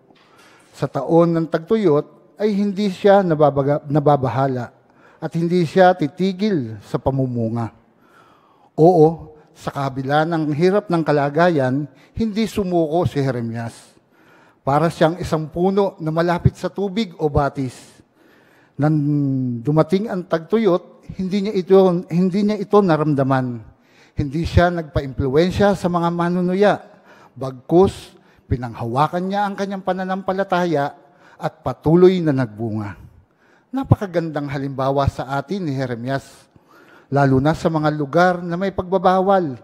Sa taon ng tagtuyot ay hindi siya nababahala at hindi siya titigil sa pamumunga. Oo, sa kabila ng hirap ng kalagayan, hindi sumuko si Jeremias. Para siyang isang puno na malapit sa tubig o batis. Nang dumating ang tagtuyot, hindi niya ito naramdaman. Hindi siya nagpa-impluwensya sa mga manunuya. Bagkus, pinanghawakan niya ang kanyang pananampalataya at patuloy na nagbunga. Napakagandang halimbawa sa atin ni Jeremias, lalo na sa mga lugar na may pagbabawal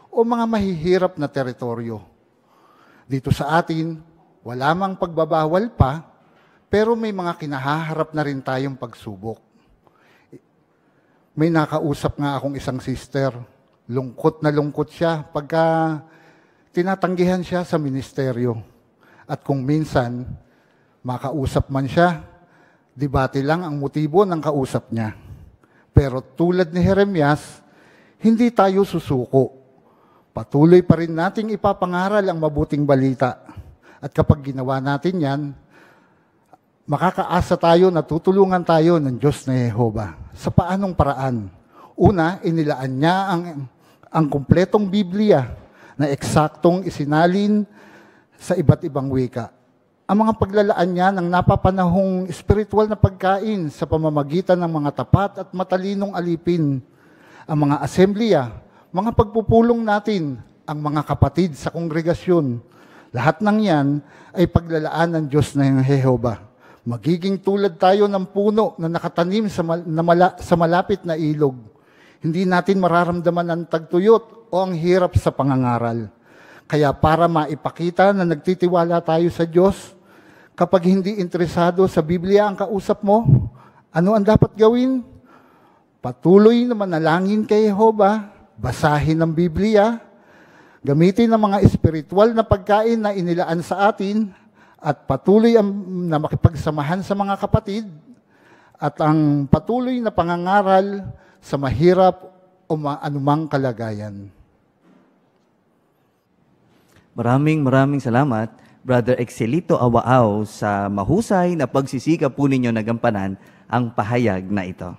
o mga mahihirap na teritoryo. Dito sa atin, wala mang pagbabawal pa, pero may mga kinahaharap na rin tayong pagsubok. May nakausap nga akong isang sister, lungkot na lungkot siya pagka tinatanggihan siya sa ministeryo. At kung minsan, makausap man siya, debate lang ang motibo ng kausap niya. Pero tulad ni Jeremias, hindi tayo susuko. Patuloy pa rin nating ipapangaral ang mabuting balita. At kapag ginawa natin yan, makakaasa tayo na tutulungan tayo ng Diyos na Jehova. Sa paanong paraan? Una, inilaan niya ang kumpletong Biblia na eksaktong isinalin sa iba't ibang wika. Ang mga paglalaan niya ng napapanahong espiritual na pagkain sa pamamagitan ng mga tapat at matalinong alipin. Ang mga asembleya, mga pagpupulong natin, ang mga kapatid sa kongregasyon. Lahat ng yan ay paglalaan ng Diyos na Jehova. Magiging tulad tayo ng puno na nakatanim sa malapit na ilog. Hindi natin mararamdaman ang tagtuyot o ang hirap sa pangangaral. Kaya para maipakita na nagtitiwala tayo sa Diyos, kapag hindi interesado sa Biblia ang kausap mo, ano ang dapat gawin? Patuloy na manalangin kay Jehova, basahin ang Biblia, gamitin ang mga espiritual na pagkain na inilaan sa atin, at patuloy na makipagsamahan sa mga kapatid, at ang patuloy na pangangaral sa mahirap o anumang kalagayan. Maraming salamat, Brother Excelito Awaaw, sa mahusay na pagsisikap po ninyo na gampanan ang pahayag na ito.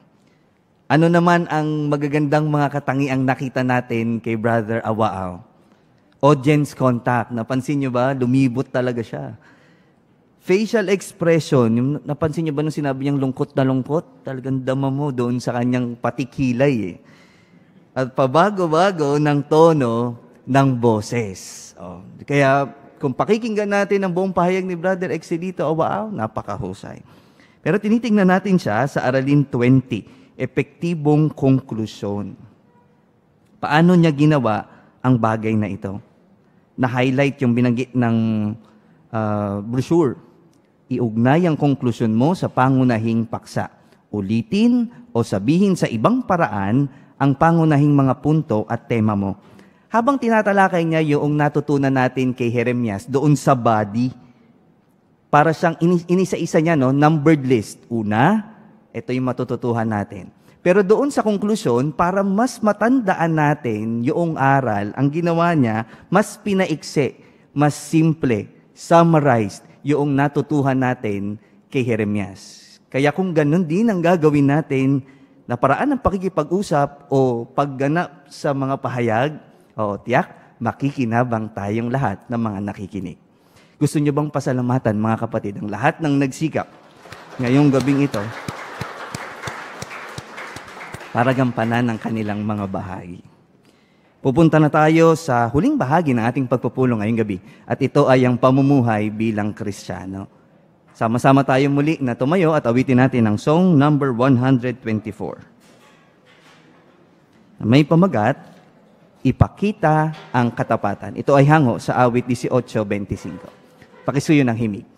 Ano naman ang magagandang mga katangiang nakita natin kay Brother Awaaw? Audience contact. Napansin nyo ba? Lumibot talaga siya. Facial expression. Yung, napansin nyo ba nung sinabi niyang lungkot na lungkot? Talagang dama mo doon sa kanyang patikilay. At pabago-bago ng tono ng boses. Oh. Kaya kung pakikinggan natin ang buong pahayag ni Brother Excelito Awaaw, napakahusay. Pero tinitingnan natin siya sa Aralin 20, epektibong konklusyon. Paano niya ginawa ang bagay na ito? Na-highlight yung binanggit ng brochure. Iugnay ang konklusyon mo sa pangunahing paksa. Ulitin o sabihin sa ibang paraan ang pangunahing mga punto at tema mo. Habang tinatalakay niya yung natutunan natin kay Jeremias doon sa body, para siyang inisa-isa niya, no, numbered list. Una, ito yung matututuhan natin. Pero doon sa konklusyon, para mas matandaan natin yung aral, ang ginawa niya, mas pinaikse, mas simple, summarized yung natutuhan natin kay Jeremias. Kaya kung ganun din ang gagawin natin na paraan ng pakikipag-usap o pagganap sa mga pahayag, tiyak, makikinabang tayong lahat ng mga nakikinig. Gusto niyo bang pasalamatan, mga kapatid, ang lahat ng nagsikap ngayong gabing ito para gampanan ang kanilang mga bahagi? Pupunta na tayo sa huling bahagi ng ating pagpupulong ngayong gabi. At ito ay ang pamumuhay bilang Kristiyano. Sama-sama tayo muli na tumayo at awitin natin ang song number 124. May pamagat, ipakita ang katapatan. Ito ay hango sa awit 18:25. Pakisuyo ng himig.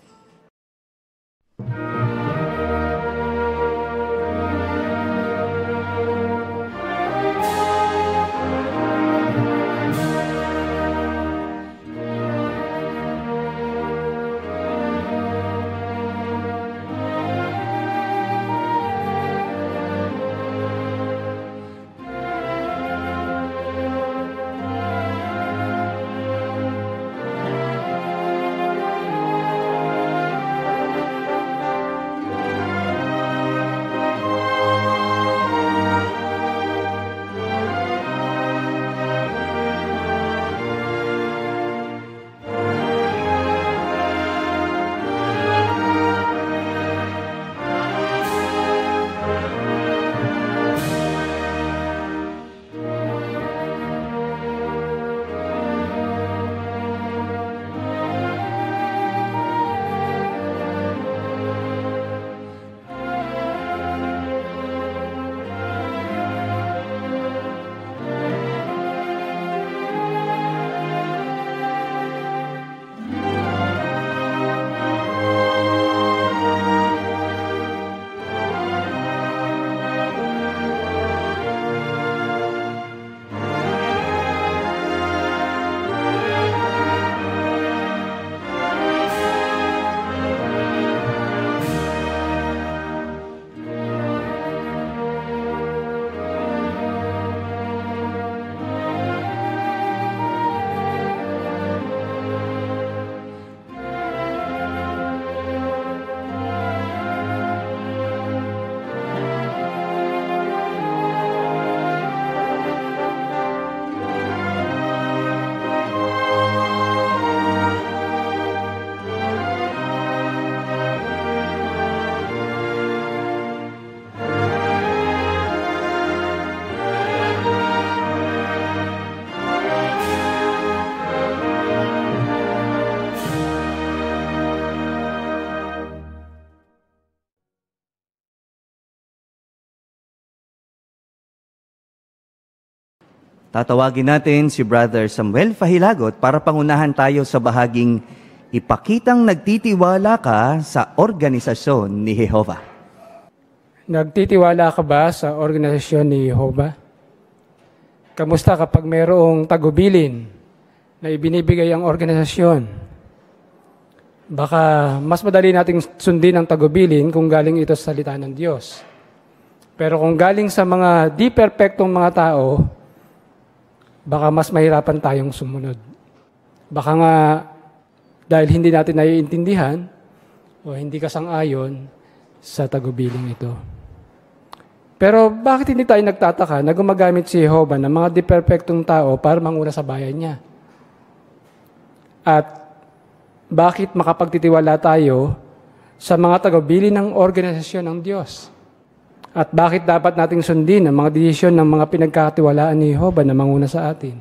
Tatawagin natin si Brother Samuel Fahilagot para pangunahan tayo sa bahaging ipakitang nagtitiwala ka sa organisasyon ni Jehovah. Nagtitiwala ka ba sa organisasyon ni Jehovah? Kamusta kapag mayroong tagubilin na ibinibigay ang organisasyon? Baka mas madali nating sundin ang tagubilin kung galing ito sa salita ng Diyos. Pero kung galing sa mga di perpektong mga tao, baka mas mahirapan tayong sumunod. Baka nga dahil hindi natin naiintindihan o hindi kasang-ayon sa tagubiling ito. Pero bakit hindi tayo nagtataka na gumagamit si Jehovah ng mga di perpektong tao para manguna sa bayan niya? At bakit makapagtitiwala tayo sa mga tagubilin ng organisasyon ng Diyos? At bakit dapat nating sundin ang mga desisyon ng mga pinagkakatiwalaan ni Jehovah na manguna sa atin?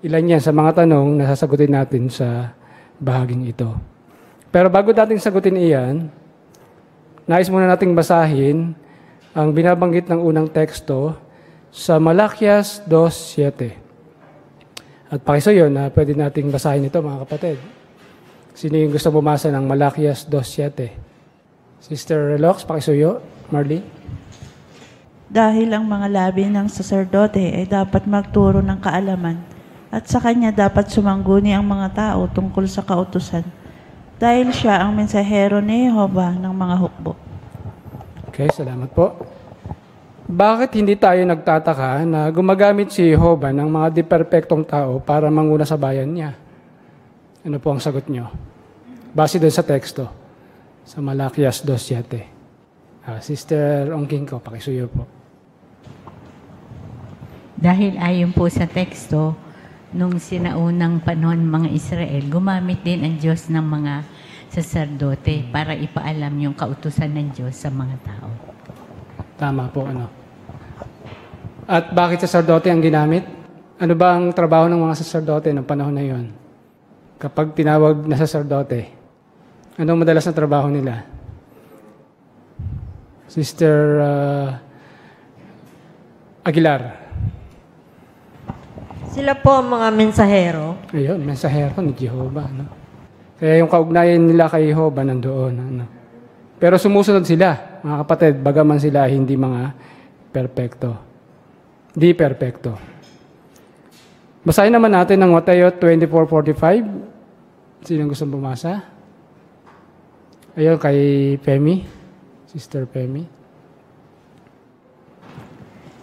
Ilan yan sa mga tanong na sasagutin natin sa bahaging ito. Pero bago natin sagutin iyan, nais muna nating basahin ang binabanggit ng unang teksto sa Malakias 2:7. At pakisuyo na pwede nating basahin ito, mga kapatid. Sino yung gusto bumasa ng Malakias 2:7? Sister Relox, pakisuyo. Marlene? Dahil ang mga labi ng saserdote ay dapat magturo ng kaalaman at sa kanya dapat sumangguni ang mga tao tungkol sa kautusan dahil siya ang mensahero ni Jehovah ng mga hukbo. Okay, salamat po. Bakit hindi tayo nagtataka na gumagamit si Jehovah ng mga di-perpektong tao para manguna sa bayan niya? Ano po ang sagot nyo? Base doon sa teksto, sa Malakias 2:7. Sister Ongking ko, pakisuyo po. Dahil ayon po sa teksto, nung sinaunang panahon mga Israel, gumamit din ang Diyos ng mga saserdote para ipaalam yung kautusan ng Diyos sa mga tao. Tama po, ano. At bakit saserdote ang ginamit? Ano ba ang trabaho ng mga saserdote ng panahon na yon? Kapag tinawag na saserdote, anong madalas na trabaho nila? Sister Aguilar. Sila po ang mga mensahero. Ayun, mensahero ni Jehovah. No? Kaya yung kaugnayan nila kay Jehovah nandoon. Ano? Pero sumusunod sila, mga kapatid, bagaman sila hindi mga perpekto. Di perpekto. Basahin naman natin ang Mateo 24:45. Sino gusto bumasa? Ayun, kay Femi. Sister Femi.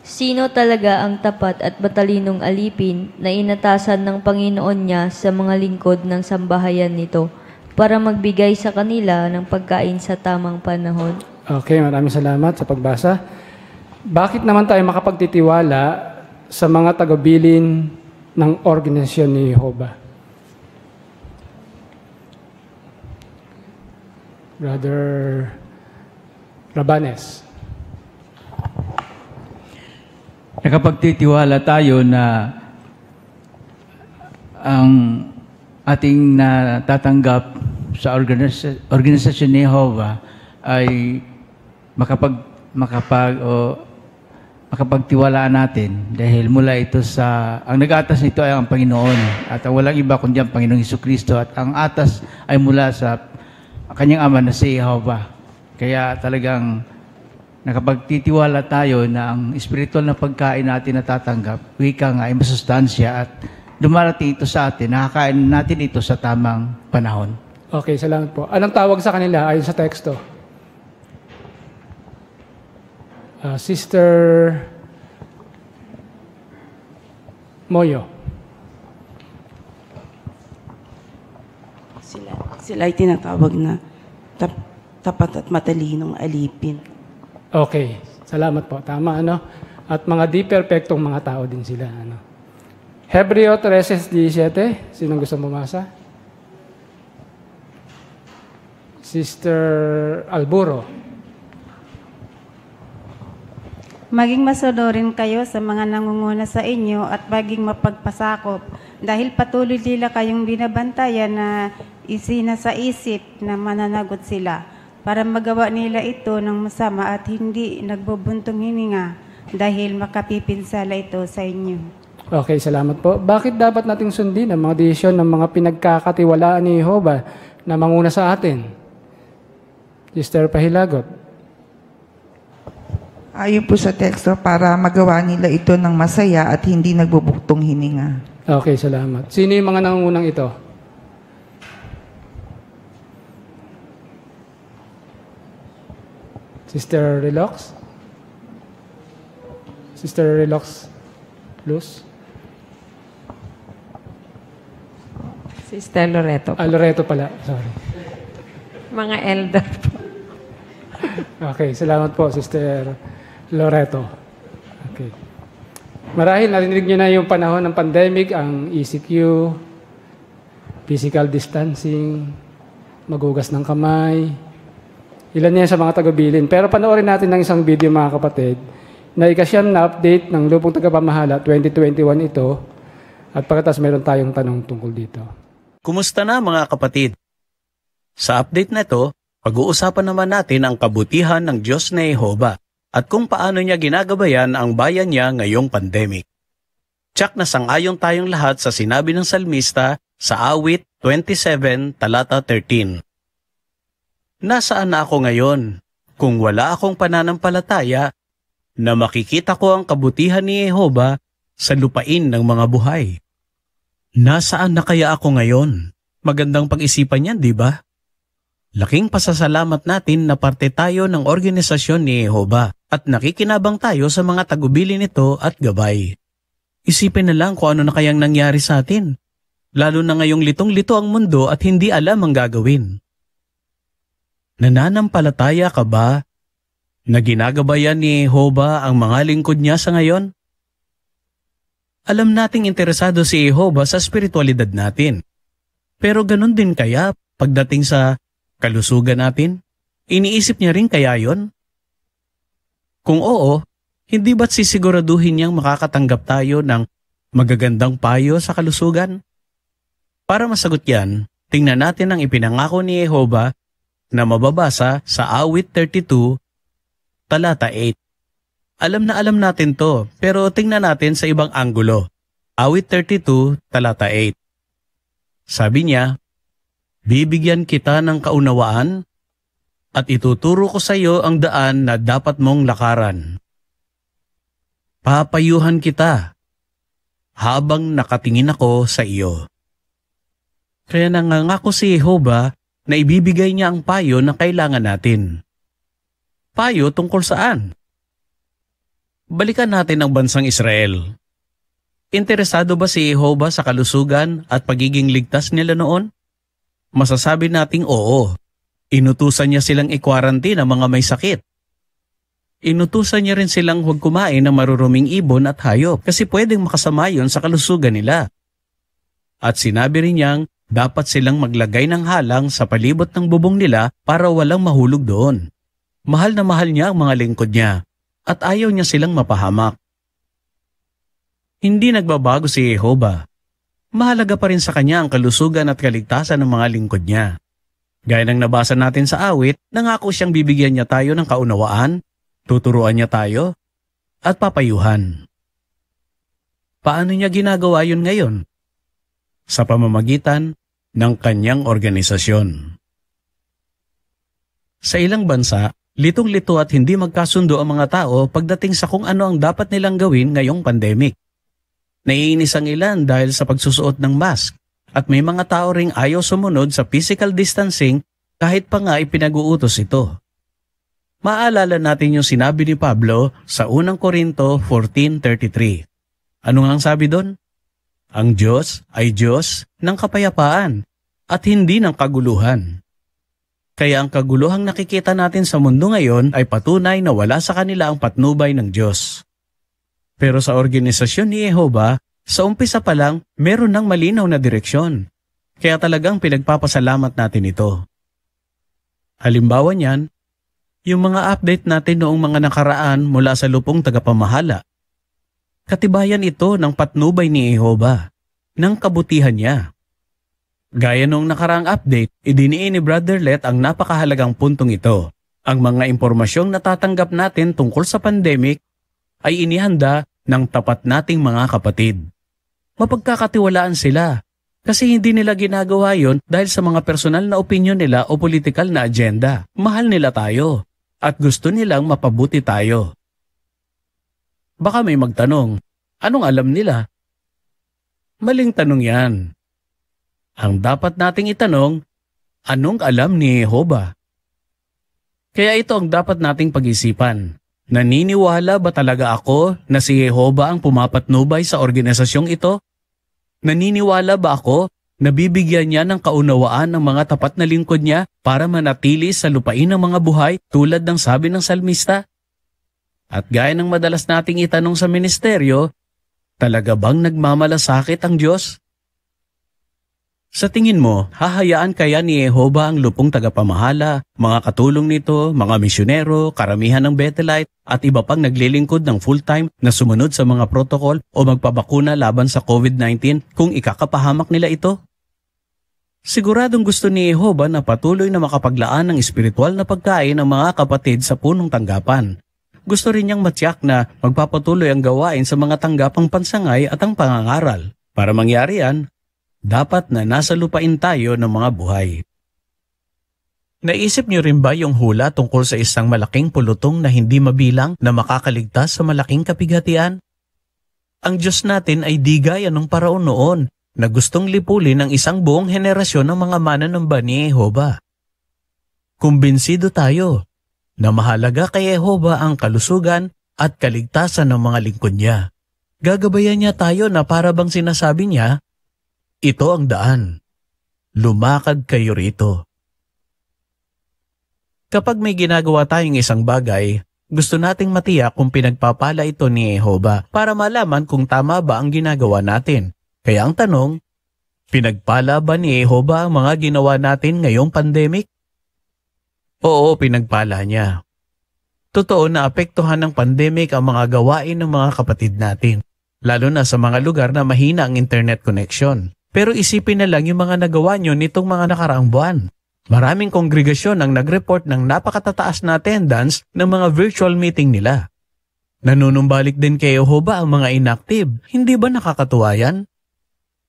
Sino talaga ang tapat at matalinong alipin na inatasan ng Panginoon niya sa mga lingkod ng sambahayan nito para magbigay sa kanila ng pagkain sa tamang panahon? Okay, maraming salamat sa pagbasa. Bakit naman tayo makapagtitiwala sa mga tagubilin ng organisasyon ni Jehovah? Brother Rabanes. Nakapagtitiwala tayo na ang ating natatanggap sa organisasyon ni Jehovah ay makapagtiwalaan natin dahil mula ito sa ang nag-atas nito ay ang Panginoon at walang iba kundi ang Panginoong Hesukristo at ang atas ay mula sa kanyang ama na si Jehovah. Kaya talagang nakapagtitiwala tayo na ang spiritual na pagkain natin natatanggap, wika nga ay masustansya at dumarating ito sa atin, nakakain natin ito sa tamang panahon. Okay, salamat po. Anong tawag sa kanila ayon sa teksto? Sister Moyo. Sila ay tinatawag na tapat at matalinong alipin. Okay, salamat po. Tama, ano? At mga di-perpektong mga tao din sila, ano? Hebreo 13:17. Sinong gusto bumasa? Sister Alburo. Maging masunurin kayo sa mga nangunguna sa inyo at maging mapagpasakop dahil patuloy nila kayong binabantayan na isinasa isip na mananagot sila para magawa nila ito ng masama at hindi nagbubuntong hininga dahil makapipinsala ito sa inyo. Okay, salamat po. Bakit dapat nating sundin ang mga desisyon ng mga pinagkakatiwalaan ni Jehovah na manguna sa atin? Sister Pahilagot. Ayon po sa teksto, para magawa nila ito ng masaya at hindi nagbubuktong hininga. Okay, salamat. Sino yung mga nangungunang ito? Sister Relox? Sister Relox Luz? Sister Loreto. Loreto pala. Sorry. Mga elder po. Okay, salamat po, Sister Loreto. Okay. Marahil narinig niyo na yung panahon ng pandemic, ang ECQ, physical distancing, magugas ng kamay. Ilan yan sa mga tagubilin. Pero panoorin natin ng isang video, mga kapatid, na ikasyam na update ng Lupong Tagapamahala 2021 ito. At pagkatas meron tayong tanong tungkol dito. Kumusta na mga kapatid? Sa update na ito, Pag-uusapan naman natin ang kabutihan ng Diyos na Jehova at kung paano niya ginagabayan ang bayan niya ngayong pandemic. Tsak na sang-ayon tayong lahat sa sinabi ng salmista sa awit 27, talata 13. Nasaan na ako ngayon kung wala akong pananampalataya na makikita ko ang kabutihan ni Jehova sa lupain ng mga buhay? Nasaan na kaya ako ngayon? Magandang pag-isipan yan, di ba? Laking pasasalamat natin na parte tayo ng organisasyon ni Jehova at nakikinabang tayo sa mga tagubili nito at gabay. Isipin na lang kung ano na kayang nangyari sa atin, lalo na ngayong litong-lito ang mundo at hindi alam ang gagawin. Nananampalataya ka ba na ginagabayan ni Jehova ang mga lingkod niya sa ngayon? Alam nating interesado si Jehova sa espiritualidad natin. Pero ganun din kaya pagdating sa kalusugan natin? Iniisip niya rin kaya yon? Kung oo, hindi ba't sisiguraduhin niyang makakatanggap tayo ng magagandang payo sa kalusugan? Para masagot yan, tingnan natin ang ipinangako ni Jehova na mababasa sa awit 32, talata 8. Alam na alam natin to, pero tingnan natin sa ibang anggulo. Awit 32, talata 8. Sabi niya, bibigyan kita ng kaunawaan at ituturo ko sa iyo ang daan na dapat mong lakaran. Papayuhan kita habang nakatingin ako sa iyo. Kaya nangangako si Jehova na ibibigay niya ang payo na kailangan natin. Payo tungkol saan? Balikan natin ang bansang Israel. Interesado ba si Jehova sa kalusugan at pagiging ligtas nila noon? Masasabi nating oo. Inutusan niya silang i-quarantine ang mga may sakit. Inutusan niya rin silang huwag kumain ng maruruming ibon at hayop kasi pwedeng makasama yun sa kalusugan nila. At sinabi rin niyang dapat silang maglagay ng halang sa palibot ng bubong nila para walang mahulog doon. Mahal na mahal niya ang mga lingkod niya at ayaw niya silang mapahamak. Hindi nagbabago si Jehova. Mahalaga pa rin sa kanya ang kalusugan at kaligtasan ng mga lingkod niya. Gaya ng nabasa natin sa awit, nangako siyang bibigyan niya tayo ng kaunawaan, tuturuan niya tayo, at papayuhan. Paano niya ginagawa yun ngayon? Sa pamamagitan ng kanyang organisasyon. Sa ilang bansa, litong-lito at hindi magkasundo ang mga tao pagdating sa kung ano ang dapat nilang gawin ngayong pandemic. Naiinis ang ilan dahil sa pagsusuot ng mask at may mga tao ring ayaw sumunod sa physical distancing kahit pa nga ipinag-uutos ito. Maalala natin yung sinabi ni Pablo sa unang Korinto 14:33. Ano nga ang sabi doon? Ang Diyos ay Diyos ng kapayapaan at hindi ng kaguluhan. Kaya ang kaguluhang nakikita natin sa mundo ngayon ay patunay na wala sa kanila ang patnubay ng Diyos. Pero sa organisasyon ni Jehova, sa umpisa pa lang, meron ng malinaw na direksyon. Kaya talagang pinagpapasalamat natin ito. Halimbawa niyan, yung mga update natin noong mga nakaraan mula sa lupong tagapamahala. Katibayan ito ng patnubay ni Jehova, ng kabutihan niya. Gaya noong nakaraang update, idiniin ni Brother Let ang napakahalagang puntong ito. Ang mga impormasyong natatanggap natin tungkol sa pandemic ay inihanda ng tapat nating mga kapatid. Mapagkakatiwalaan sila kasi hindi nila ginagawa yon dahil sa mga personal na opinyon nila o politikal na agenda. Mahal nila tayo at gusto nilang mapabuti tayo. Baka may magtanong, anong alam nila? Maling tanong yan. Ang dapat nating itanong, anong alam ni Jehova? Kaya ito ang dapat nating pag-isipan. Naniniwala ba talaga ako na si Jehova ang pumapatnubay sa organisasyong ito? Naniniwala ba ako na bibigyan niya ng kaunawaan ng mga tapat na lingkod niya para manatili sa lupain ng mga buhay tulad ng sabi ng salmista? At gaya ng madalas nating itanong sa ministeryo, talaga bang nagmamalasakit ang Diyos? Sa tingin mo, hahayaan kaya ni Jehova ang lupong tagapamahala, mga katulong nito, mga misyonero, karamihan ng Bethelite at iba pang naglilingkod ng full-time na sumunod sa mga protocol o magpabakuna laban sa COVID-19 kung ikakapahamak nila ito? Siguradong gusto ni Jehovah na patuloy na makapaglaan ng espiritual na pagkain ng mga kapatid sa punong tanggapan. Gusto rin niyang matiyak na magpapatuloy ang gawain sa mga tanggapang pansangay at ang pangangaral. Para mangyari yan, dapat na nasa lupain tayo ng mga buhay. Naisip niyo rin ba yung hula tungkol sa isang malaking pulutong na hindi mabilang na makakaligtas sa malaking kapighatian? Ang Diyos natin ay di gaya ng paraon noon na gustong lipulin ng isang buong henerasyon ng mga mananamba ni Jehovah. Kumbinsido tayo na mahalaga kay Jehovah ang kalusugan at kaligtasan ng mga lingkod niya. Gagabayan niya tayo na para bang sinasabi niya, ito ang daan. Lumakad kayo rito. Kapag may ginagawa tayong isang bagay, gusto nating matiyak kung pinagpapala ito ni Jehovah para malaman kung tama ba ang ginagawa natin. Kaya ang tanong, pinagpala ba ni Jehovah ang mga ginawa natin ngayong pandemic? Oo, pinagpala niya. Totoo na apektuhan ng pandemic ang mga gawain ng mga kapatid natin, lalo na sa mga lugar na mahina ang internet connection. Pero isipin na lang yung mga nagawa nyo nitong mga nakaraang buwan. Maraming kongregasyon ang nag-report ng napakatataas na attendance ng mga virtual meeting nila. Nanunumbalik din kay Jehovah ang mga inactive. Hindi ba nakakatuwa yan?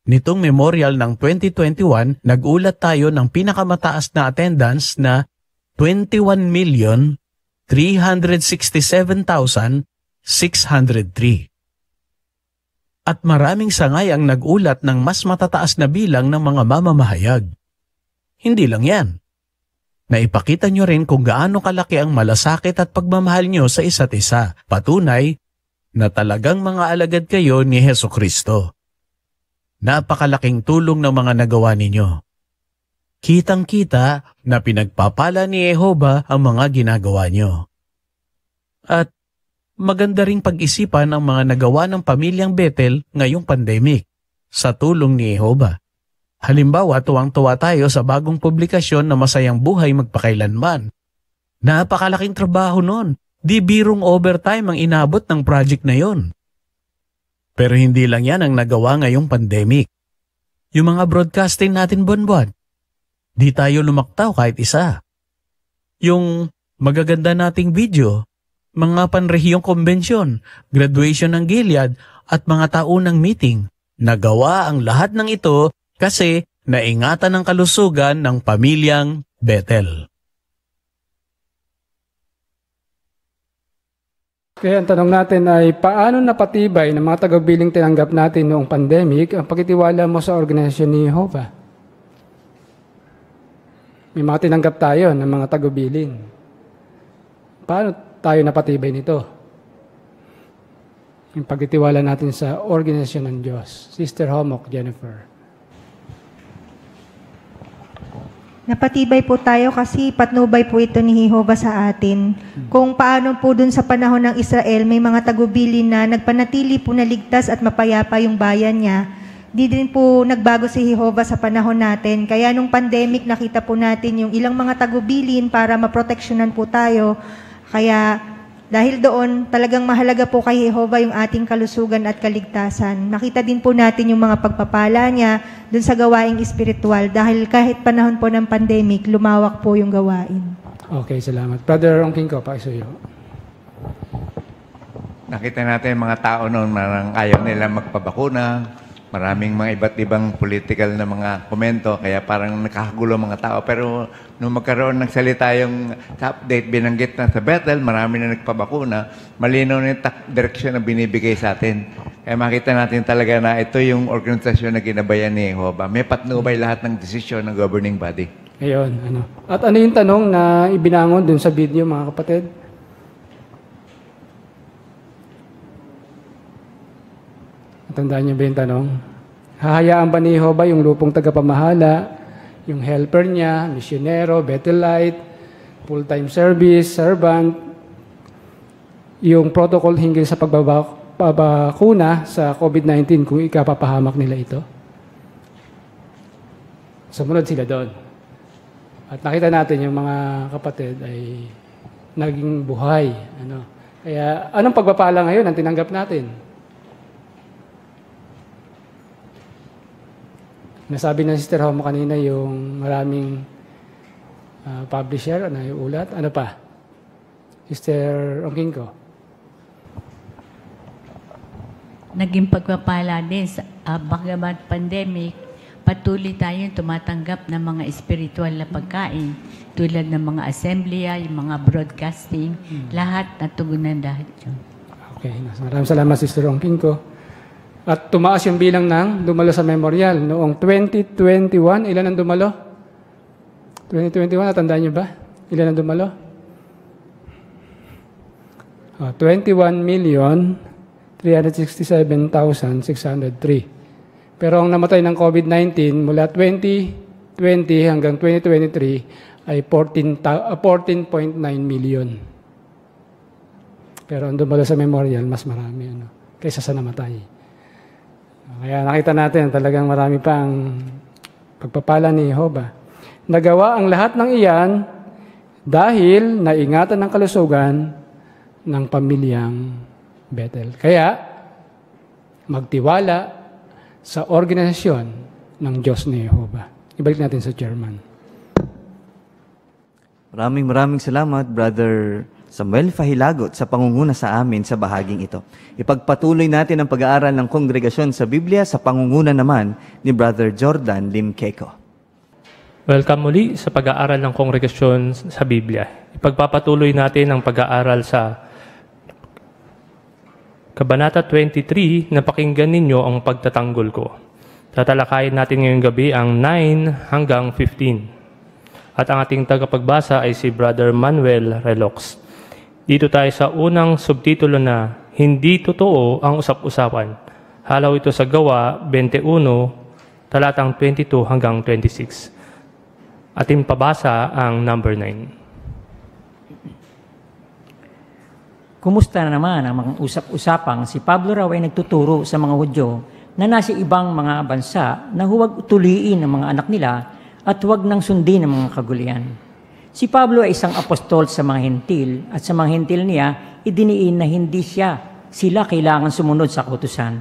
Nitong memorial ng 2021, nag-ulat tayo ng pinakamataas na attendance na 21,367,603. At maraming sangay ang nag-ulat ng mas matataas na bilang ng mga mamamahayag. Hindi lang yan. Naipakita nyo rin kung gaano kalaki ang malasakit at pagmamahal nyo sa isa't isa. Patunay na talagang mga alagad kayo ni Hesukristo. Napakalaking tulong ng mga nagawa ninyo. Kitang-kita na pinagpapala ni Jehovah ang mga ginagawa nyo. At maganda ring pag-isipan ang mga nagawa ng pamilyang Bethel ngayong pandemic sa tulong ni Jehovah. Halimbawa, tuwang-tuwa tayo sa bagong publikasyon na Masayang Buhay Magpakailanman. Napakalaking trabaho nun. Di birong overtime ang inabot ng project na yon. Pero hindi lang yan ang nagawa ngayong pandemic. Yung mga broadcasting natin buwan-buwan, di tayo lumaktaw kahit isa. Yung magaganda nating video, mga panrehiyong konbensyon, graduation ng Gilead at mga taunang meeting, nagawa ang lahat ng ito kasi naingatan ng kalusugan ng pamilyang Bethel. Kaya ang tanong natin ay, paano napatibay ng mga tagabiling tinanggap natin noong pandemic ang pagtitiwala mo sa organisasyon ni Jehovah? May mga tinanggap tayo ng mga tagabiling. Paano tayo napatibay nito? Yung pagtitiwala natin sa organisasyon ng Diyos. Sister Homok, Jennifer. Napatibay po tayo kasi patnubay po ito ni Jehovah sa atin. Kung paano po dun sa panahon ng Israel, may mga tagubilin na nagpanatili po na ligtas at mapayapa yung bayan niya. Di din po nagbago si Jehovah sa panahon natin. Kaya nung pandemic, nakita po natin yung ilang mga tagubilin para maproteksyonan po tayo. Kaya dahil doon, talagang mahalaga po kay Jehovah yung ating kalusugan at kaligtasan. Nakita din po natin yung mga pagpapala niya dun sa gawaing espiritual dahil kahit panahon po ng pandemic, lumawak po yung gawain. Okay, salamat. Brother Ongking ko, pakisuyo. Nakita natin mga tao noon, marang ayaw nila magpabakuna. Maraming mga iba't ibang political na mga komento, kaya parang nakakagulo mga tao. Pero nung magkaroon ng salita yung update, binanggit na sa Bethel, marami na nagpabakuna, malinaw na yung direksyon na binibigay sa atin. Kaya makita natin talaga na ito yung organisasyon na ginabayan ni Jehovah. May patnubay lahat ng desisyon ng governing body. Ayun, ano. At ano yung tanong na ibinangon dun sa video, mga kapatid? Tandaan niyo ba yung tanong? Hahayaan ba ni Jehovah yung lupong tagapamahala, yung helper niya, misyonero, Bethelite, full-time service, servant, yung protocol hinggil sa pagbabakuna sa COVID-19 kung ikapapahamak nila ito? Sumunod sila doon. At nakita natin yung mga kapatid ay naging buhay. Ano? Kaya anong pagpapala ngayon ang tinanggap natin? Nasabi ng Sister Homo kanina yung maraming publisher, yung ulat. Ano pa? Sister Ongkinko. Naging pagpapala din sa bagamat pandemic, patuloy tayong tumatanggap ng mga espiritual na pagkain tulad ng mga assembleya, yung mga broadcasting, lahat natugunan dahil yun. Okay, maraming salamat Sister Ongkinko. At tumaas yung bilang ng dumalo sa memorial. Noong 2021, ilan ang dumalo? 2021, natandaan niyo ba? Ilan ang dumalo? 21,367,603. Pero ang namatay ng COVID-19 mula 2020 hanggang 2023 ay 14.9 million. Pero ang dumalo sa memorial, mas marami kaysa sa namatay. Kaya nakita natin talagang marami pa ang pagpapala ni Jehovah. Nagawa ang lahat ng iyan dahil naingatan ng kalusugan ng pamilyang Bethel. Kaya, magtiwala sa organisasyon ng Diyos ni Jehovah. Ibalik natin sa chairman. Maraming salamat, Brother Samuel Fahilagot, sa pangunguna sa amin sa bahaging ito. Ipagpatuloy natin ang pag-aaral ng kongregasyon sa Biblia sa pangunguna naman ni Brother Jordan Limqueco. Welcome muli sa pag-aaral ng kongregasyon sa Biblia. Ipagpapatuloy natin ang pag-aaral sa Kabanata 23 na pakinggan ninyo ang pagtatanggol ko. Tatalakayin natin ngayong gabi ang 9 hanggang 15. At ang ating tagapagbasa ay si Brother Manuel Relox. Dito tayo sa unang subtitulo na Hindi Totoo ang Usap-usapan. Halaw ito sa Gawa 21, talatang 22 hanggang 26. Ating pabasa ang number 9. Kumusta na naman ang mga usap-usapang si Pablo raw ay nagtuturo sa mga Hudyo na nasa ibang mga bansa na huwag utuliin ang mga anak nila at huwag nang sundin ang mga kagulian. Si Pablo ay isang apostol sa mga hentil at sa mga hentil niya idiniin na hindi sila kailangan sumunod sa kautusan.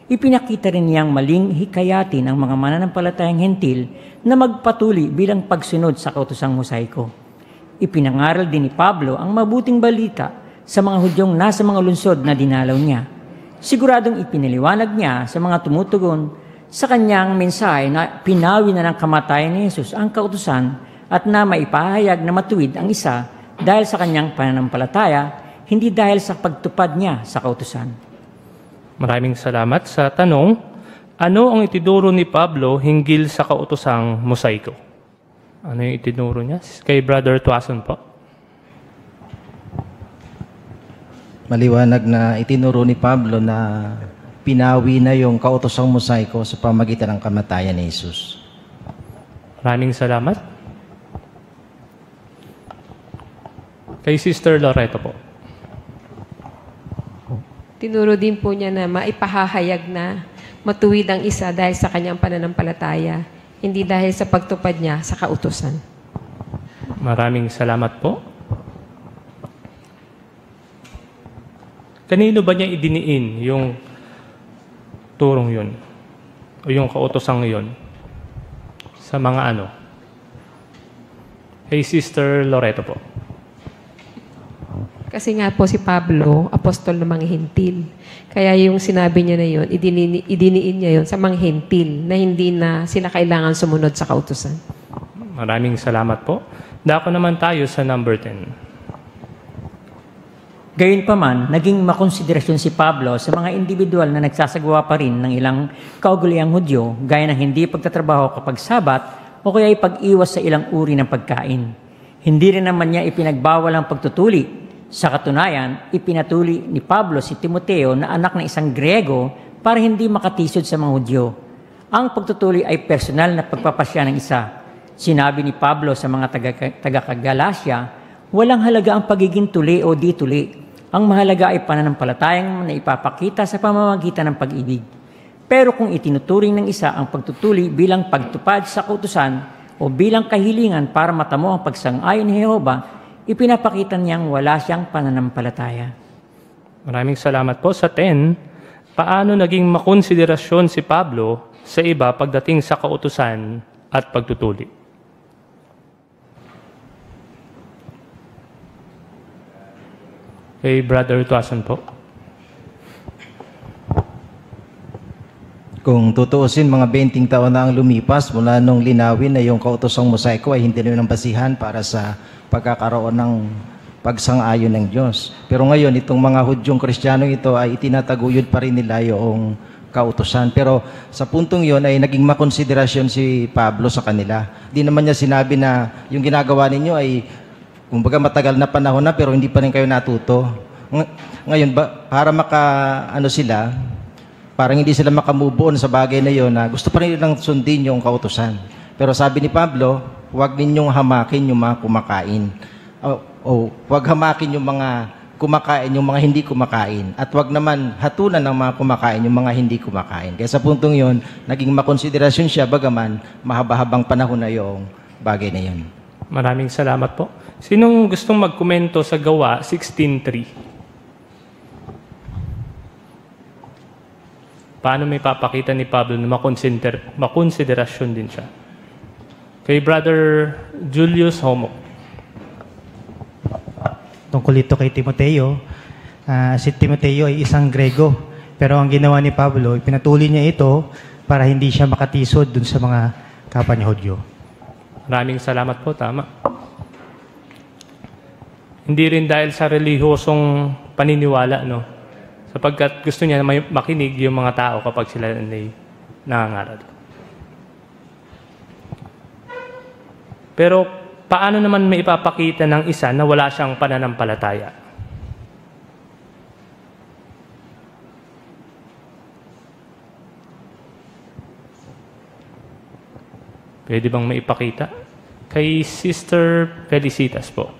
Ipinakita rin niyang maling hikayatin ang mga mananampalatayang hentil na magpatuli bilang pagsunod sa kautusang Mosaiko. Ipinangaral din ni Pablo ang mabuting balita sa mga Hudyong nasa mga lungsod na dinalaw niya. Siguradong ipinaliwanag niya sa mga tumutugon sa kanyang mensahe na pinawi na ng kamatayan ni Jesus ang kautusan at na maipahayag na matuwid ang isa dahil sa kanyang pananampalataya, hindi dahil sa pagtupad niya sa kautusan. Maraming salamat sa tanong. Ano ang itinuro ni Pablo hinggil sa kautusang Mosaiko? Ano yung itinuro niya? Kay Brother Tuason po. Maliwanag na itinuro ni Pablo na pinawi na yung kautosang Mosaiko sa pamagitan ng kamatayan ni Jesus. Maraming salamat. Kay Sister Loreto po. Tinuro din po niya na maipahahayag na matuwid ang isa dahil sa kanyang pananampalataya, hindi dahil sa pagtupad niya sa kautusan. Maraming salamat po. Kanino ba niya idiniin yung turong yun? O yung kautosang yun? Sa mga ano? Hey, Sister Loreto po. Kasi nga po si Pablo, apostol ng mga hentil. Kaya yung sinabi niya na yun, idiniin niya yun sa mga hentil na hindi na sila kailangan sumunod sa kautusan. Maraming salamat po. Dako naman tayo sa number 10. Gayunpaman, naging makonsiderasyon si Pablo sa mga individual na nagsasagawa pa rin ng ilang kaugaliang Hudyo, gaya ng hindi pagtatrabaho kapag Sabat o kaya pag-iwas sa ilang uri ng pagkain. Hindi rin naman niya ipinagbawal ang pagtutuli. Sa katunayan, ipinatuli ni Pablo si Timoteo na anak ng isang Griego para hindi makatisod sa mga Hudyo. Ang pagtutuli ay personal na pagpapasya ng isa. Sinabi ni Pablo sa mga taga-Galasya, walang halaga ang pagiging tuli o di tuli. Ang mahalaga ay pananampalatayang na ipapakita sa pamamagitan ng pag-ibig. Pero kung itinuturing ng isa ang pagtutuli bilang pagtupad sa kautusan o bilang kahilingan para matamo ang pagsang-ayon ni Jehovah, ipinapakita niyang wala siyang pananampalataya. Maraming salamat po. Sa 10, paano naging makonsiderasyon si Pablo sa iba pagdating sa kautusan at pagtutuli. Kay Brother Tuason po. Kung tutuusin, mga 20 taon na ang lumipas mula nung linawin na yung kautosang mosaiko ay hindi na basihan para sa pagkakaroon ng pagsang-ayon ng Diyos. Pero ngayon, itong mga Hudyong Kristiyanong ito ay itinataguyod pa rin nila yung kautosan. Pero sa puntong yon ay naging makonsiderasyon si Pablo sa kanila. Di naman niya sinabi na yung ginagawa ninyo ay kumbaga matagal na panahon na pero hindi pa rin kayo natuto. Ngayon, para sila, parang hindi sila makamove on sa bagay na yon na gusto pa rin nilang sundin yung kautosan. Pero sabi ni Pablo, huwag ninyong hamakin yung mga kumakain. Huwag hamakin yung mga kumakain, yung mga hindi kumakain. At huwag naman hatulan ng mga kumakain, yung mga hindi kumakain. Kaya sa puntong yon, naging makonsiderasyon siya, bagaman mahaba-habang panahon na yung bagay na yon. Maraming salamat po. Sinong gustong magkomento sa Gawa 16:3? Paano may papakita ni Pablo na makonsiderasyon din siya? Kay Brother Julius Homo. Tungkol ito kay Timoteo, si Timoteo ay isang Grego. Pero ang ginawa ni Pablo, pinatuloy niya ito para hindi siya makatisod dun sa mga kapwa niya Hudyo. Maraming salamat po, tama. Hindi rin dahil sa relihiyosong paniniwala, no? Sapagkat gusto niya makinig yung mga tao kapag sila ay nangangaral. Pero paano naman may ipapakita ng isa na wala siyang pananampalataya? Pwede bang maipakita? Kay Sister Felicitas po.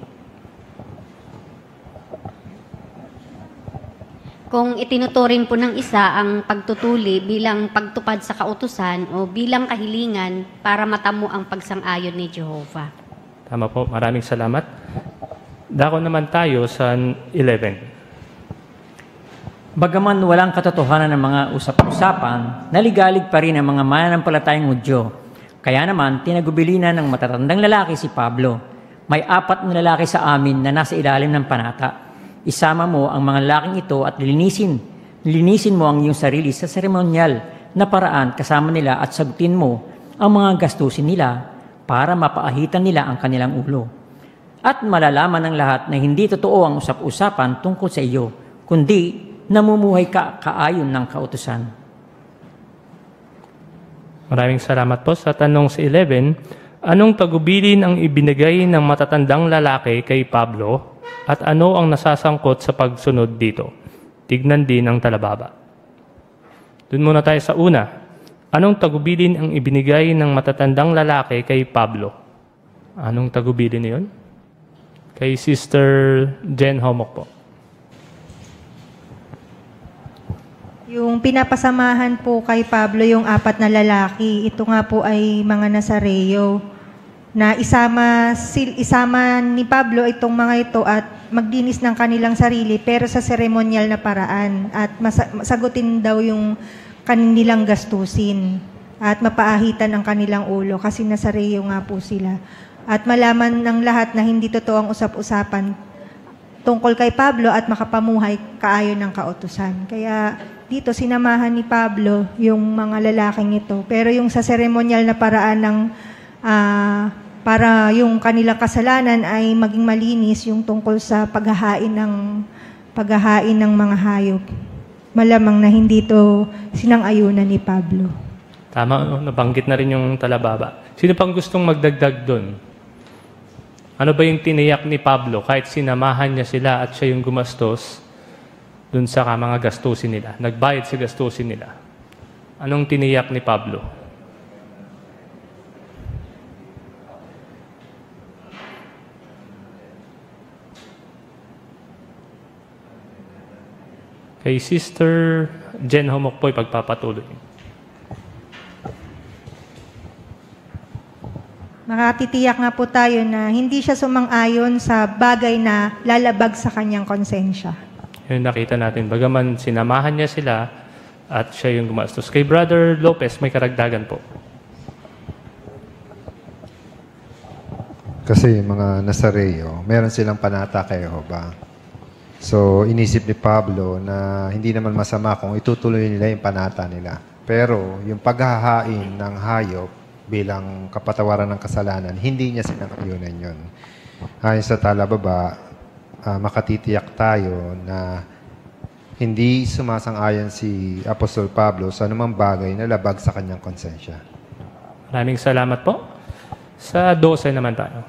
Kung itinuturing po ng isa ang pagtutuli bilang pagtupad sa kautusan o bilang kahilingan para matamo ang pagsang-ayon ni Jehovah. Tama po. Maraming salamat. Dako naman tayo sa 11. Bagaman walang katotohanan ng mga usap-usapan, naligalig pa rin ang mga mananampalatayang Hudyo. Kaya naman, tinagubilinan ng matatandang lalaki si Pablo. May 4 na lalaki sa amin na nasa ilalim ng panata. Isama mo ang mga lalaking ito at linisin mo ang iyong sarili sa seremonyal na paraan kasama nila at sagutin mo ang mga gastusin nila para mapaahitan nila ang kanilang ulo. At malalaman ng lahat na hindi totoo ang usap-usapan tungkol sa iyo, kundi namumuhay ka kaayon ng kautusan. Maraming salamat po. Sa tanong sa 11, anong tagubilin ang ibinigay ng matatandang lalaki kay Pablo? At ano ang nasasangkot sa pagsunod dito? Tignan din ang talababa. Doon muna tayo sa una. Anong tagubilin ang ibinigay ng matatandang lalaki kay Pablo? Anong tagubilin niyon? Kay Sister Jen Homok po. Yung pinapasamahan po kay Pablo yung 4 na lalaki, ito nga po ay mga Nazareo na isama ni Pablo itong mga ito at magdinis ng kanilang sarili pero sa seremonyal na paraan at sagutin daw yung kanilang gastusin at mapaahitan ang kanilang ulo kasi Nazareo nga po sila. At malaman ng lahat na hindi totoo ang usap-usapan tungkol kay Pablo at makapamuhay kaayon ng kautusan. Kaya dito sinamahan ni Pablo yung mga lalaking ito. Pero yung sa seremonyal na paraan ng para yung kanilang kasalanan ay maging malinis yung tungkol sa paghahain ng mga hayop. Malamang na hindi ito sinang-ayunan ni Pablo. Tama, nabanggit na rin yung talababa. Sino pang gustong magdagdag doon? Ano ba yung tiniyak ni Pablo kahit sinamahan niya sila at siya yung gumastos doon sa mga gastusin nila? Nagbayad sa gastusin nila. Anong tiniyak ni Pablo? Kay Sister Jen Homok po ipagpapatuloy. Makatitiyak nga po tayo na hindi siya sumang-ayon sa bagay na lalabag sa kanyang konsensya. Yun nakita natin. Bagaman sinamahan niya sila, at siya yung gumastos. Kay Brother Lopez, may karagdagan po. Kasi mga Nazareo, meron silang panata kay Jehovah. So, inisip ni Pablo na hindi naman masama kung itutuloy nila yung panata nila. Pero, yung paghahain ng hayop bilang kapatawaran ng kasalanan, hindi niya sinang-ayunan yun. Ayon sa talababa, makatitiyak tayo na hindi sumasang-ayon si Apostol Pablo sa anumang bagay na labag sa kanyang konsensya. Maraming salamat po. Sa 12 naman tayo.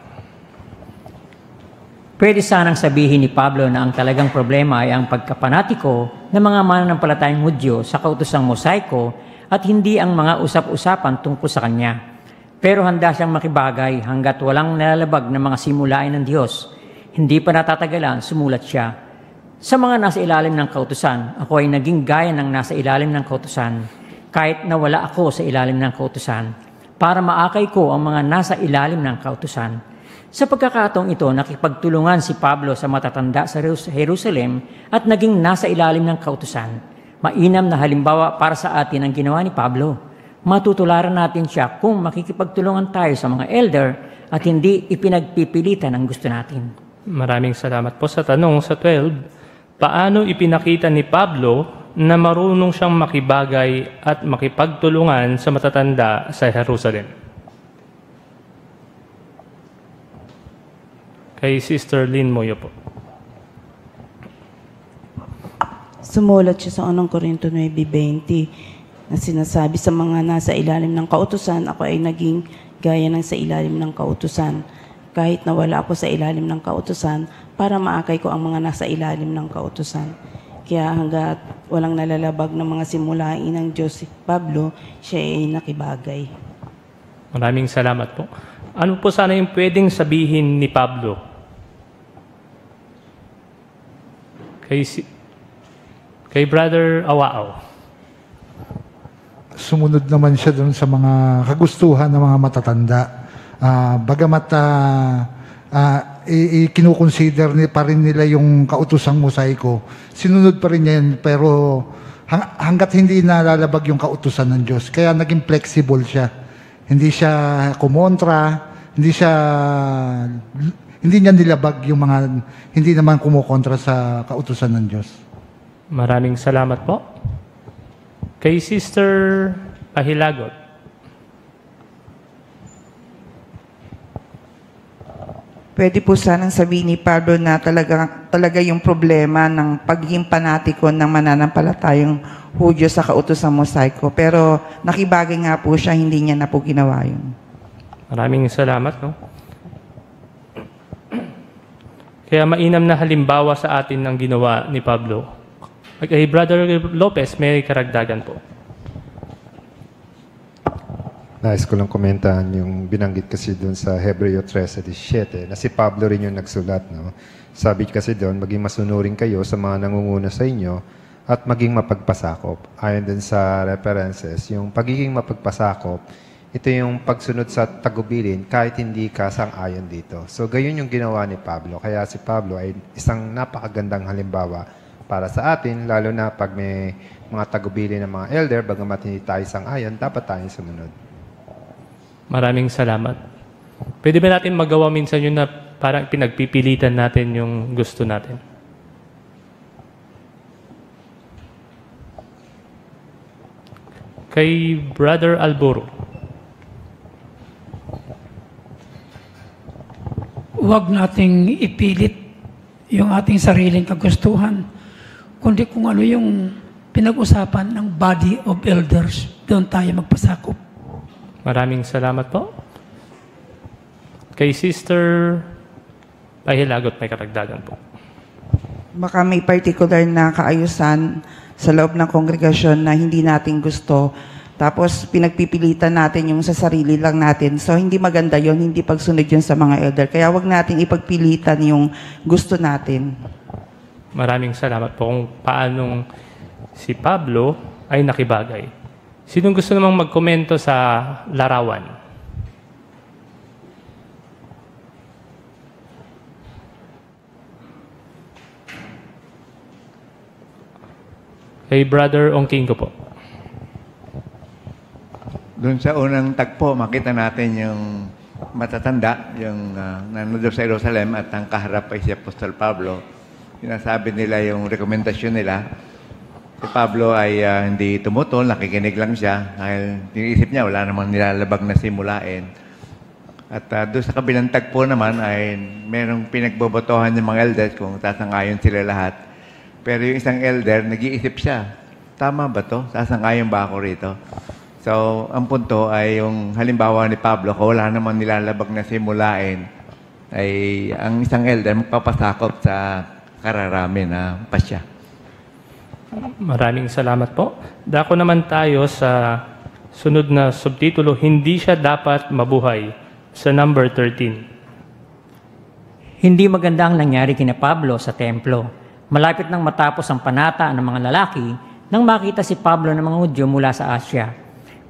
Pwede sanang sabihin ni Pablo na ang talagang problema ay ang pagkapanatiko ng mga mananampalatayang Hudyo sa kautosang mosaiko at hindi ang mga usap-usapan tungkol sa kanya. Pero handa siyang makibagay hanggat walang nalalabag ng mga simulain ng Diyos. Hindi pa natatagalan, sumulat siya. Sa mga nasa ilalim ng kautusan, ako ay naging gaya ng nasa ilalim ng kautusan, kahit na wala ako sa ilalim ng kautusan, para maakay ko ang mga nasa ilalim ng kautusan. Sa pagkakataong ito, nakipagtulungan si Pablo sa matatanda sa Jerusalem at naging nasa ilalim ng kautusan. Mainam na halimbawa para sa atin ang ginawa ni Pablo. Matutularan natin siya kung makikipagtulungan tayo sa mga elder at hindi ipinagpipilitan ang gusto natin. Maraming salamat po sa tanong sa 12. Paano ipinakita ni Pablo na marunong siyang makibagay at makipagtulungan sa matatanda sa Jerusalem? Kay Sister Lynn Moyo po. Sumulat siya sa 1 Corinto 9:20 na sinasabi sa mga nasa ilalim ng kautusan, ako ay naging gaya ng sa ilalim ng kautusan. Kahit na wala ako sa ilalim ng kautusan, para maakay ko ang mga nasa ilalim ng kautusan. Kaya hanggat walang nalalabag ng mga simulain ng Diyos si Pablo, siya ay nakibagay. Maraming salamat po. Ano po sana yung pwedeng sabihin ni Pablo? Kay Brother Awao. Sumunod naman siya doon sa mga kagustuhan ng mga matatanda. Bagamat kinukonsider pa rin nila yung kautosang mosaiko, sinunod pa rin yan, pero hanggat hindi nalalabag yung kautusan ng Diyos. Kaya naging flexible siya. Hindi siya kumontra, hindi niya nilabag yung mga, hindi naman kumukontra sa kautusan ng Diyos. Maraming salamat po. Kay Sister Pahilagot. Pwede po sanang sabihin ni Pablo na talaga yung problema ng pagiging panatiko ng mananampalatayang Hudyo sa kautosang mosaiko. Pero nakibagay nga po siya, hindi niya na po ginawa yun. Maraming salamat. No? Kaya mainam na halimbawa sa atin ang ginawa ni Pablo. Kay Brother Lopez, may karagdagan po. Nais ko lang komentahan yung binanggit kasi doon sa Hebreo 13:17 na si Pablo rin yung nagsulat. No? Sabi kasi doon, maging masunurin kayo sa mga nangunguna sa inyo at maging mapagpasakop. Ayon din sa references, yung pagiging mapagpasakop, ito yung pagsunod sa tagubilin kahit hindi ka sang-ayon dito. So, gayon yung ginawa ni Pablo. Kaya si Pablo ay isang napakagandang halimbawa para sa atin, lalo na pag may mga tagubilin ng mga elder, bagamat hindi tayo sang-ayon, dapat tayong sumunod. Maraming salamat. Pwede ba natin magawa minsan yun na parang pinagpipilitan natin yung gusto natin? Kay Brother Alboro. Huwag nating ipilit yung ating sariling kagustuhan, kundi kung ano yung pinag-usapan ng body of elders, doon tayo magpasakop. Maraming salamat po. Kay Sister Pahilagot, may karagdagan po. Baka may particular na kaayusan sa loob ng kongregasyon na hindi natin gusto, tapos pinagpipilitan natin yung sa sarili lang natin. So hindi maganda yon, hindi pagsunod yun sa mga elder. Kaya wag natin ipagpilitan yung gusto natin. Maraming salamat po kung paanong si Pablo ay nakibagay. Sinong gusto namang magkomento sa larawan? Kay Brother Ongkingo po. Doon sa unang tagpo, makita natin yung matatanda, yung nanonood sa Jerusalem at ang kaharap ay si Apostol Pablo. Sinasabi nila yung rekomendasyon nila. Si Pablo ay hindi tumutol, nakikinig lang siya dahil iniisip niya wala namang nilalabag na simulain. At doon sa kabilang tagpo naman ay merong pinagbobotohan ng mga elders kung sasangayon sila lahat. Pero yung isang elder, nag-iisip siya, tama ba to? Sasangayon ba ako rito? So, ang punto ay yung halimbawa ni Pablo, kung wala namang nilalabag na simulain, ay ang isang elder magpapasakop sa kararami na pasya. Maraming salamat po. Dako naman tayo sa sunod na subtitulo, hindi siya dapat mabuhay, sa number 13. Hindi maganda ang nangyari kina Pablo sa templo. Malapit nang matapos ang panata ng mga lalaki nang makita si Pablo ng mga Hudyo mula sa Asya.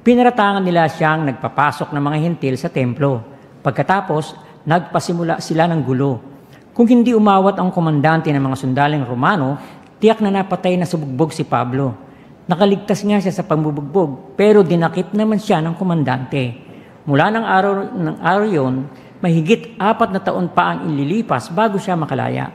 Pinaratangan nila siyang nagpapasok ng mga hentil sa templo. Pagkatapos, nagpasimula sila ng gulo. Kung hindi umawat ang komandante ng mga sundaling Romano, tiyak na napatay na subugbog si Pablo. Nakaligtas nga siya sa pambubugbog, pero dinakip naman siya ng komandante. Mula ng araw yon, mahigit 4 na taon pa ang ililipas bago siya makalaya.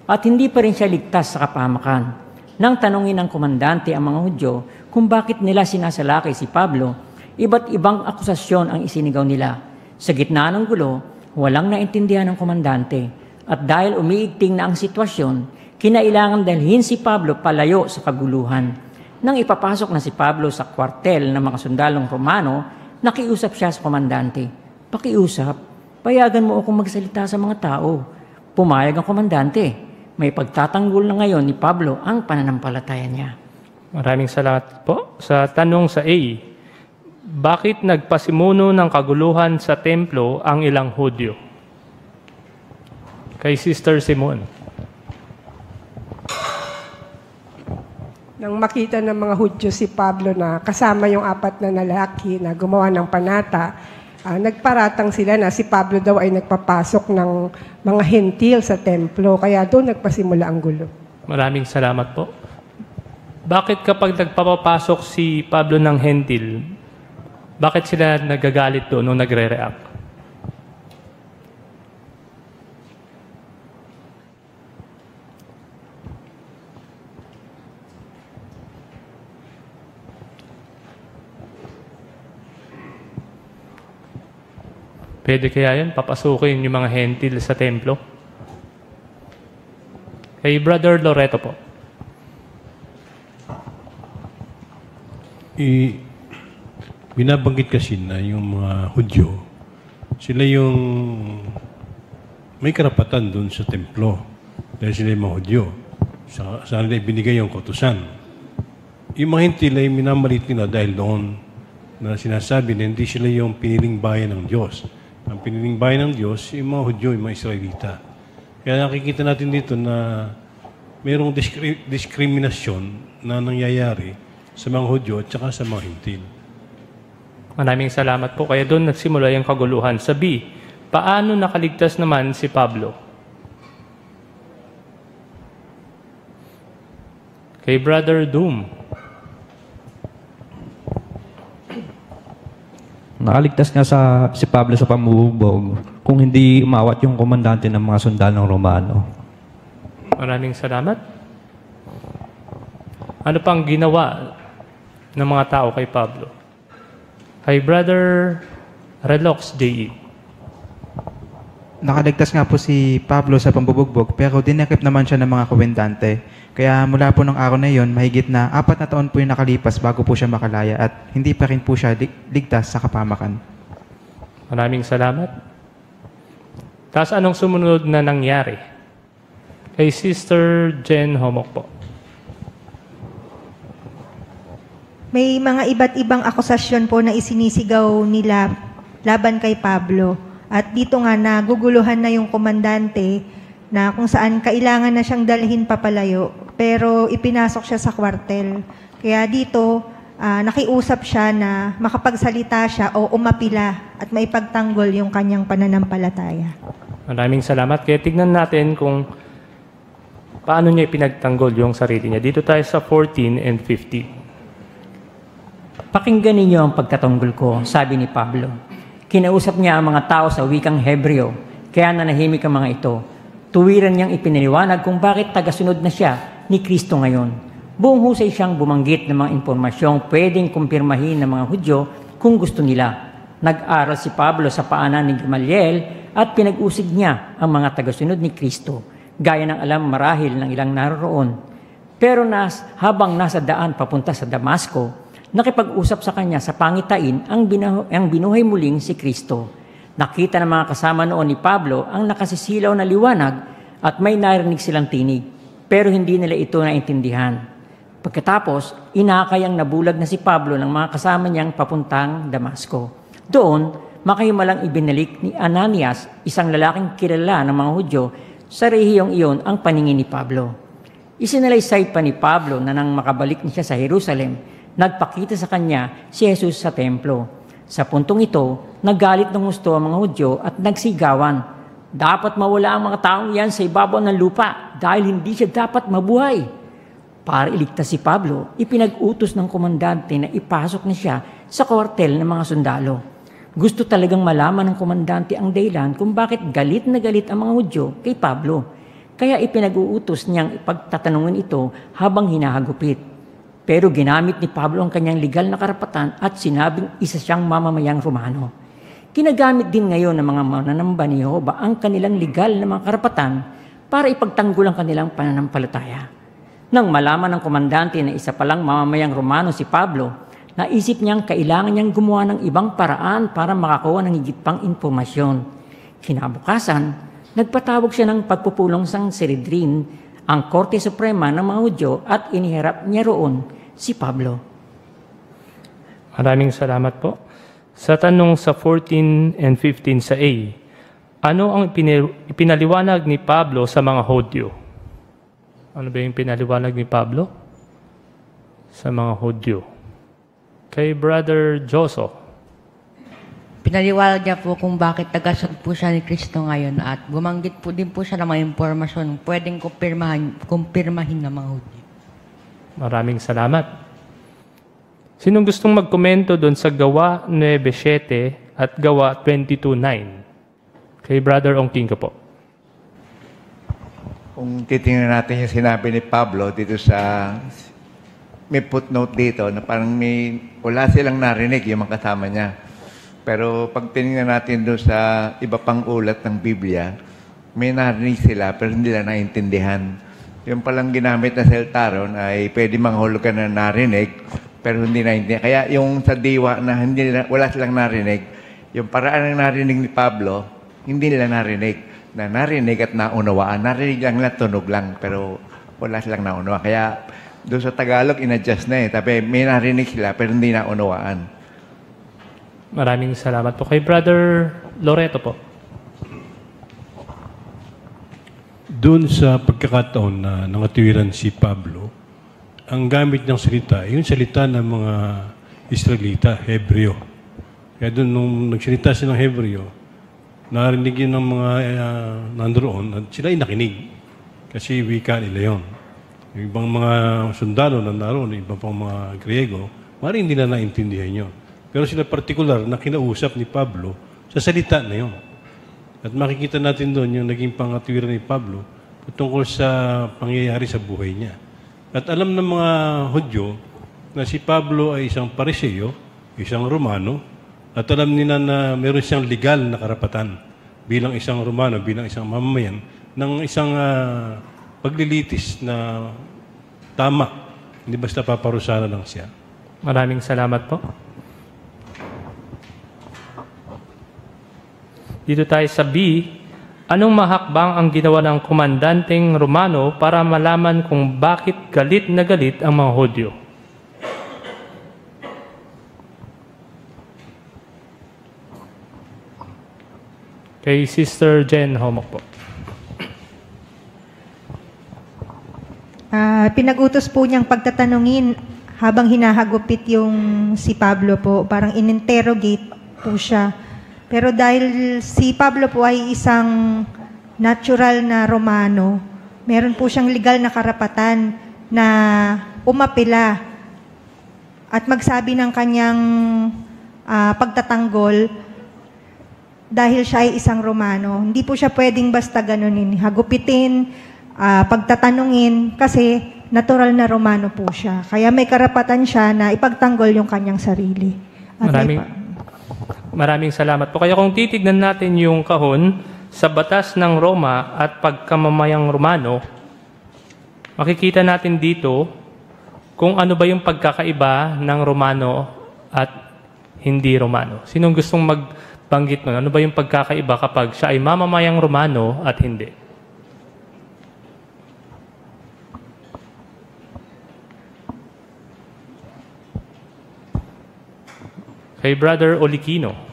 At hindi pa rin siya ligtas sa kapahamakan. Nang tanungin ng komandante ang mga Hudyo kung bakit nila sinasalakay si Pablo, iba't ibang akusasyon ang isinigaw nila. Sa gitna ng gulo, walang naintindihan ng komandante. At dahil umiigting na ang sitwasyon, kinailangan dalhin si Pablo palayo sa kaguluhan. Nang ipapasok na si Pablo sa kwartel ng mga sundalong Romano, nakiusap siya sa komandante. Pakiusap, payagan mo akong magsalita sa mga tao. Pumayag ang komandante. May pagtatanggol na ngayon ni Pablo ang pananampalataya niya. Maraming salamat po. Sa tanong sa A, bakit nagpasimuno ng kaguluhan sa templo ang ilang Hudyo? Kay Sister Simon. Nang makita ng mga Hudyo si Pablo na kasama yung 4 na lalaki na gumawa ng panata, nagparatang sila na si Pablo daw ay nagpapasok ng mga hentil sa templo. Kaya doon nagpasimula ang gulo. Maraming salamat po. Bakit kapag nagpapapasok si Pablo ng hentil, bakit sila nagagalit doon o nagre-react? Pwede kaya yan, papasukin yung mga hentil sa templo? Kay Brother Loreto po. Binabanggit kasi na yung mga Hudyo, sila yung may karapatan doon sa templo. Dahil sila yung mga Hudyo. Sa nila ibinigay yung kautusan. Yung mga hentil ay minamalit nila dahil doon na sinasabi na hindi sila yung piniling bayan ng Diyos. Ang piniling bayan ng Diyos, yung mga Hudyo, yung mga Israelita. Kaya nakikita natin dito na mayroong diskriminasyon na nangyayari sa mga Hudyo at saka sa mga Hintil. Maraming salamat po. Kaya doon nagsimula yung kaguluhan. Sa B, paano nakaligtas naman si Pablo? Kay Brother Doom. Nakaligtas nga si Pablo sa pambubugbog kung hindi umawat yung komandante ng mga sundalong Romano. Maraming salamat. Ano pang ginawa ng mga tao kay Pablo? Kay Brother Relox J.E. Nakaligtas nga po si Pablo sa pambubugbog pero dinakip naman siya ng mga komandante. Kaya mula po ng araw na iyon, mahigit na 4 na taon po yung nakalipas bago po siya makalaya at hindi pa rin po siya ligtas sa kapahamakan. Maraming salamat. Tapos anong sumunod na nangyari? Kay Sister Jen Homok po. May mga iba't ibang akusasyon po na isinisigaw nila laban kay Pablo. At dito nga naguguluhan na yung komandante na kung saan kailangan na siyang dalhin papalayo, pero ipinasok siya sa kwartel. Kaya dito, nakiusap siya na makapagsalita siya o umapila at maipagtanggol yung kanyang pananampalataya. Maraming salamat. Kaya tignan natin kung paano niya ipinagtanggol yung sarili niya. Dito tayo sa 14 and 15. Pakinggan ninyo ang pagtatanggol ko, sabi ni Pablo. Kinausap niya ang mga tao sa wikang Hebreo, kaya nanahimik ang mga ito. Tuwiran niyang ipiniliwanag kung bakit tagasunod na siya ni Kristo ngayon. Buong husay siyang bumanggit ng mga impormasyong pwedeng kumpirmahin ng mga Hudyo kung gusto nila. Nag-aral si Pablo sa paanan ni Gamaliel at pinag-usig niya ang mga tagasunod ni Kristo, gaya ng alam marahil ng ilang naroroon. Pero habang nasa daan papunta sa Damasco, nakipag-usap sa kanya sa pangitain ang binuhay muling si Kristo. Nakita ng mga kasama noon ni Pablo ang nakasisilaw na liwanag at may narinig silang tinig, pero hindi nila ito naintindihan. Pagkatapos, inakayang nabulag na si Pablo ng mga kasama niyang papuntang Damasco. Doon, makahimalang ibinalik ni Ananias, isang lalaking kilala ng mga Hudyo, sa rehiyong iyon ang paningin ni Pablo. Isinalaysay pa ni Pablo na nang makabalik niya sa Jerusalem, nagpakita sa kanya si Jesus sa templo. Sa puntong ito, nagalit ng gusto ang mga Hudyo at nagsigawan. Dapat mawala ang mga taong yan sa ibabaw ng lupa dahil hindi siya dapat mabuhay. Para iligtas si Pablo, ipinag-utos ng komandante na ipasok na siya sa kwartel ng mga sundalo. Gusto talagang malaman ng komandante ang dahilan kung bakit galit na galit ang mga Hudyo kay Pablo. Kaya ipinag-uutos niyang ipagtatanungin ito habang hinahagupit. Pero ginamit ni Pablo ang kanyang legal na karapatan at sinabing isa siyang mamamayang Romano. Kinagamit din ngayon ng mga mananamba ni Jehovah ang kanilang legal na mga karapatan para ipagtanggol ang kanilang pananampalataya. Nang malaman ng komandante na isa palang mamamayang Romano si Pablo, naisip niyang kailangan niyang gumawa ng ibang paraan para makakuha ng higit pang impormasyon. Kinabukasan, nagpatawag siya ng pagpupulong sa Sanhedrin, ang Korte Suprema ng mga Hudyo, at iniharap niya roon si Pablo. Maraming salamat po. Sa tanong sa 14 and 15 sa A, ano ang ipinaliwanag ni Pablo sa mga Hudyo? Ano ba yung pinaliwanag ni Pablo sa mga Hudyo? Kay Brother Joso. Pinaliwanag niya po kung bakit tagasod po siya ni Kristo ngayon at bumanggit po din po siya ng mga impormasyon pwedeng kumpirmahin ng mga Hudyo. Maraming salamat. Sinong gustong magkomento doon sa Gawa 9:7 at Gawa 22:9? Kay Brother Ongking ko po. Kung titingnan natin yung sinabi ni Pablo dito sa, may footnote dito na parang wala silang narinig yung mga kasama niya. Pero pag tinignan natin doon sa iba pang ulat ng Biblia, may narinig sila pero hindi nila naintindihan. Yung palang ginamit na salita ron ay pwede manghulugan na narinig pero hindi naintindihan. Kaya yung sa diwa na wala silang narinig, yung paraan ng narinig ni Pablo, hindi nila narinig. Na narinig at naunawaan. Narinig lang na tunog lang pero wala silang naunawa. Kaya doon sa Tagalog, in-adjust na eh. Tapi may narinig sila pero hindi naunawaan. Maraming salamat po. Kay Brother Loreto po. Doon sa pagkakataon na nangatiwiran si Pablo, ang gamit ng salita, yung salita ng mga Israelita, Hebreo. Kaya doon nung nagsalita siya ng Hebreo, narinig yun ng mga nandoon at sila ay nakinig. Kasi wika nila yun. Yung ibang mga sundalo na naroon, ibang pang mga Griego, maaaring hindi na naintindihan yun. Pero sila partikular na kinausap ni Pablo sa salita na yun. At makikita natin doon yung naging pangatwiran ni Pablo tungkol sa pangyayari sa buhay niya. At alam ng mga Hudyo na si Pablo ay isang Pariseo, isang Romano, at alam nila na meron siyang legal na karapatan bilang isang Romano, bilang isang mamamayan, ng isang paglilitis na tama. Hindi basta paparusahan lang siya. Maraming salamat po. Dito tayo sa B. Anong mahakbang ang ginawa ng komandanteng Romano para malaman kung bakit galit na galit ang mga Hudyo? Kay Sister Jen Homok po. Pinag-utos po niyang pagtatanungin habang hinahagupit yung si Pablo po. Parang in-interrogate po siya. Pero dahil si Pablo po ay isang natural na Romano, meron po siyang legal na karapatan na umapila at magsabi ng kanyang pagtatanggol dahil siya ay isang Romano. Hindi po siya pwedeng basta ganunin, hagupitin, pagtatanungin, kasi natural na Romano po siya. Kaya may karapatan siya na ipagtanggol yung kanyang sarili. At Maraming salamat po. Kaya kung titignan natin yung kahon sa batas ng Roma at pagkamamayang Romano, makikita natin dito kung ano ba yung pagkakaiba ng Romano at hindi Romano. Sinong gustong magbanggit nun? Ano ba yung pagkakaiba kapag siya ay mamamayang Romano at hindi? Kay Brother Olikino.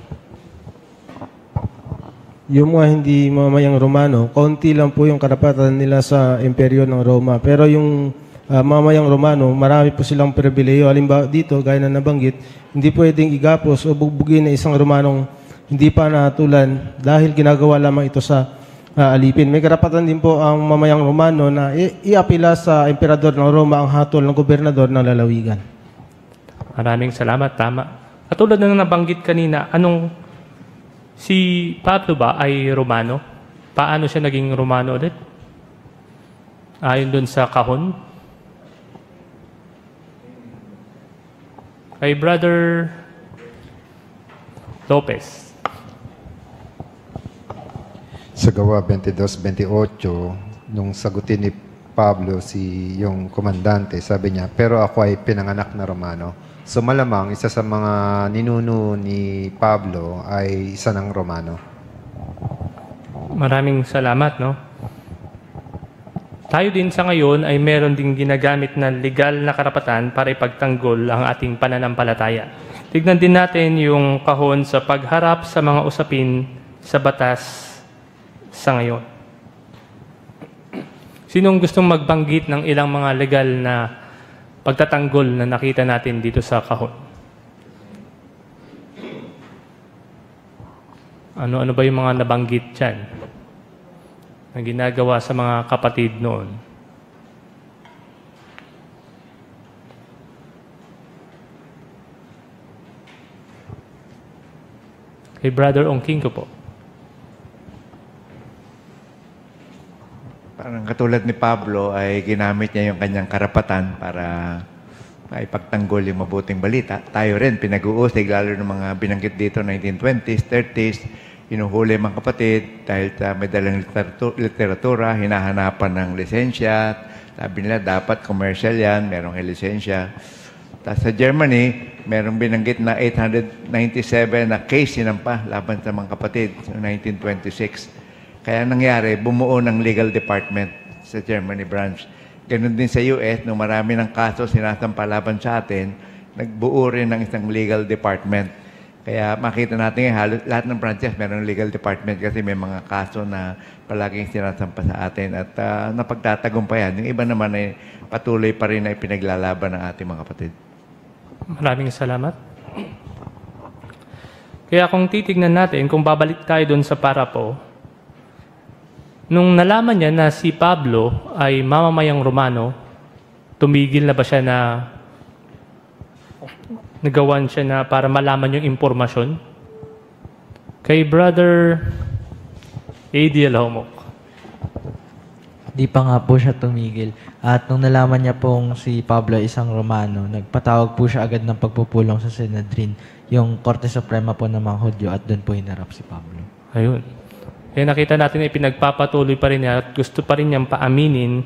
Yung mga hindi mamamayang Romano, kaunti lang po yung karapatan nila sa imperyo ng Roma. Pero yung mamamayang Romano, marami po silang pribileyo. Halimbawa dito, gaya na nabanggit, hindi pwedeng igapos o bugbugin na isang Romanong hindi pa natulan dahil ginagawa lamang ito sa alipin. May karapatan din po ang mamayang Romano na iapila sa emperador ng Roma ang hatol ng gobernador ng lalawigan. Maraming salamat. Tama. At tulad na nabanggit kanina, si Pablo ba ay Romano? Paano siya naging Romano ulit? Ayon dun sa kahon? Kay Brother Lopez. Sa Gawa 22-28, nung sagutin ni Pablo yung komandante, sabi niya, pero ako ay pinanganak na Romano. So malamang isa sa mga ninuno ni Pablo ay isa ng Romano. Maraming salamat, no? Tayo din sa ngayon ay meron ding ginagamit na legal na karapatan para ipagtanggol ang ating pananampalataya. Tignan din natin yung kahon sa pagharap sa mga usapin sa batas sa ngayon. Sinong gustong magbanggit ng ilang mga legal na pagtatanggol na nakita natin dito sa kahon? Ano ba yung mga nabanggit dyan na ginagawa sa mga kapatid noon? Kay Brother Ongking ko po. Parang katulad ni Pablo ay ginamit niya yung kanyang karapatan para ipagtanggol yung mabuting balita. Tayo rin, pinag-uusig, lalo ng mga binanggit dito, 1920s, 30s, inuhuli mga kapatid dahil may dalang literatura, hinahanapan ng lisensya. Sabi nila, dapat commercial yan, merong lisensya. Tapos sa Germany, merong binanggit na 897 na case sinampa laban sa mga kapatid, 1926. Kaya nangyari, bumuo ng legal department sa Germany branch. Ganun din sa US, nung marami ng kaso sinasampa laban sa atin, nagbuo rin ng isang legal department. Kaya makita natin halos lahat ng branches mayroong legal department kasi may mga kaso na palaging sinasampa sa atin at napagtatagumpayan. Yung iba naman ay patuloy pa rin na ipinaglalaban ng ating mga kapatid. Maraming salamat. Kaya kung titignan natin, kung babalik tayo doon sa parapo, nung nalaman niya na si Pablo ay mamamayang Romano, tumigil na ba siya na nagawan siya na para malaman yung impormasyon? Kay Brother Adiel Homok. Di pa nga po siya tumigil. At nung nalaman niya pong si Pablo ay isang Romano, nagpatawag po siya agad ng pagpupulong sa Sanhedrin, yung Korte Suprema po ng mga Hudyo, at doon po hinarap si Pablo. Ayun. Kaya nakita natin na ipinagpapatuloy pa rin niya at gusto pa rin niyang paaminin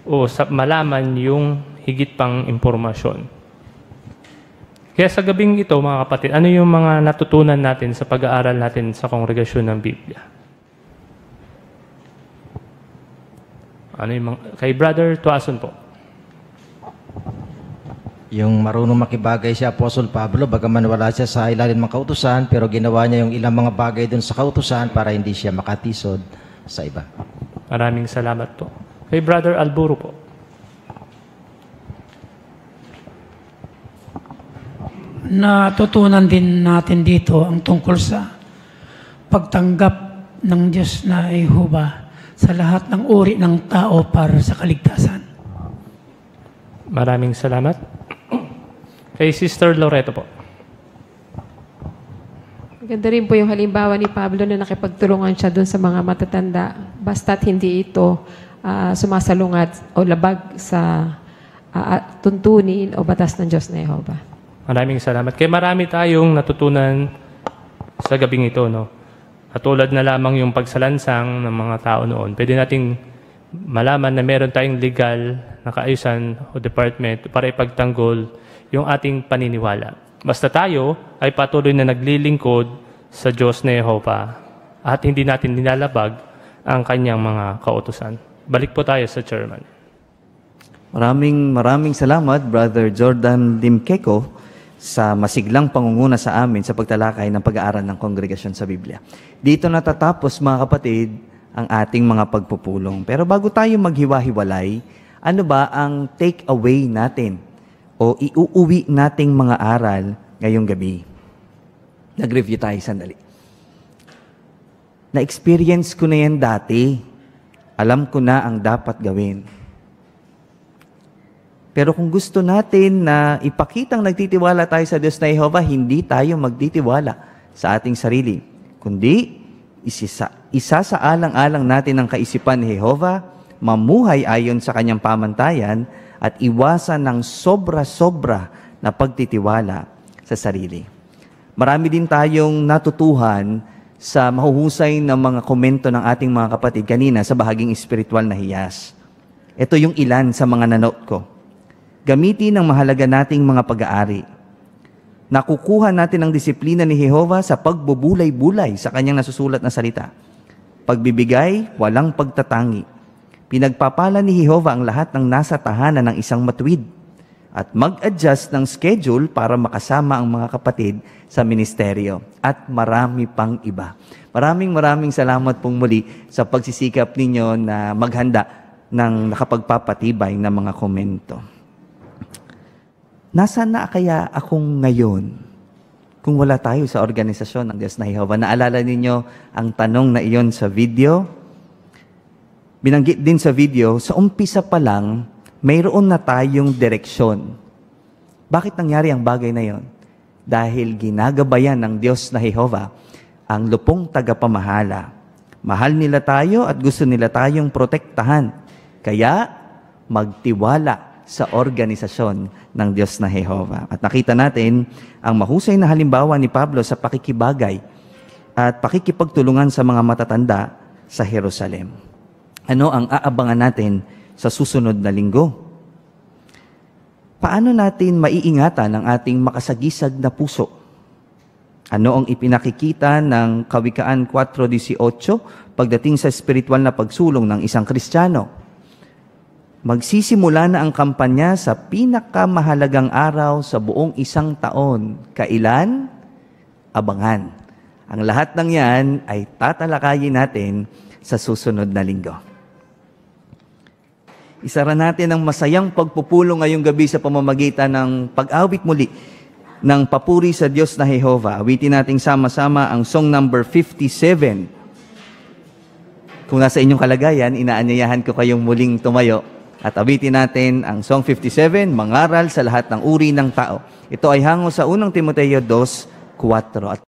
o malaman yung higit pang impormasyon. Kaya sa gabing ito, mga kapatid, ano yung mga natutunan natin sa pag-aaral natin sa Kongregasyon ng Biblia? Ano yung kay Brother Tuason po? Yung marunong makibagay si Apostol Pablo, bagaman wala siya sa ilalim ng kautusan, pero ginawa niya yung ilang mga bagay dun sa kautusan para hindi siya makatisod sa iba. Maraming salamat po. Kay Brother Alburo po. Natutunan din natin dito ang tungkol sa pagtanggap ng Diyos na Jehova sa lahat ng uri ng tao para sa kaligtasan. Maraming salamat. Kay Sister Loreto po. Maganda rin po yung halimbawa ni Pablo na nakipagtulungan siya doon sa mga matatanda basta't hindi ito sumasalungat o labag sa tuntunin o batas ng Diyos na Jehovah. Maraming salamat. Kaya marami tayong natutunan sa gabing ito, no? Katulad na lamang yung pagsalansang ng mga tao noon. Pwede nating malaman na meron tayong legal na kaayusan o department para ipagtanggol yung ating paniniwala. Basta tayo ay patuloy na naglilingkod sa Diyos na Jehovah at hindi natin nilalabag ang kanyang mga kautusan. Balik po tayo sa chairman. Maraming salamat, Brother Jordan Dimkeko, sa masiglang pangunguna sa amin sa pagtalakay ng pag-aaral ng kongregasyon sa Biblia. Dito natatapos, mga kapatid, ang ating mga pagpupulong. Pero bago tayo maghiwa-hiwalay, ano ba ang take away natin o iuuwi nating mga aral ngayong gabi? Nag-review tayo sandali. Na-experience ko na yan dati. Alam ko na ang dapat gawin. Pero kung gusto natin na ipakitang nagtitiwala tayo sa Diyos na Jehovah, hindi tayo magtitiwala sa ating sarili. Kundi, isa sa alang-alang natin ang kaisipan ni Jehovah, mamuhay ayon sa kanyang pamantayan, at iwasan ng sobra-sobra na pagtitiwala sa sarili. Marami din tayong natutuhan sa mahuhusay ng mga komento ng ating mga kapatid kanina sa bahaging espiritual na hiyas. Ito yung ilan sa mga nanote ko. Gamitin ang mahalaga nating mga pag-aari. Nakukuha natin ang disiplina ni Jehovah sa pagbubulay-bulay sa kanyang nasusulat na salita. Pagbibigay, walang pagtatangi. Pinagpapala ni Jehovah ang lahat ng nasa tahanan ng isang matuwid at mag-adjust ng schedule para makasama ang mga kapatid sa ministeryo at marami pang iba. Maraming salamat pong muli sa pagsisikap ninyo na maghanda ng nakapagpapatibay na mga komento. Nasaan na kaya akong ngayon kung wala tayo sa organisasyon ng Diyos na Jehovah? Naalala ninyo ang tanong na iyon sa video? Binanggit din sa video, sa umpisa pa lang, mayroon na tayong direksyon. Bakit nangyari ang bagay na yon? Dahil ginagabayan ng Diyos na Jehovah ang lupong tagapamahala. Mahal nila tayo at gusto nila tayong protektahan. Kaya magtiwala sa organisasyon ng Diyos na Jehovah. At nakita natin ang mahusay na halimbawa ni Pablo sa pakikibagay at pakikipagtulungan sa mga matatanda sa Jerusalem. Ano ang aabangan natin sa susunod na linggo? Paano natin maiingatan ang ating makasagisag na puso? Ano ang ipinakikita ng Kawikaan 4:18 pagdating sa spiritual na pagsulong ng isang Kristiyano? Magsisimula na ang kampanya sa pinakamahalagang araw sa buong isang taon. Kailan? Abangan. Ang lahat ng yan ay tatalakayin natin sa susunod na linggo. Isara natin ang masayang pagpupulong ngayong gabi sa pamamagitan ng pag-awit muli ng papuri sa Diyos na Jehovah. Awitin natin sama-sama ang song number 57. Kung nasa inyong kalagayan, inaanyayahan ko kayong muling tumayo. At awitin natin ang Song 57, Mangaral sa lahat ng uri ng tao. Ito ay hango sa unang Timoteo 2:4.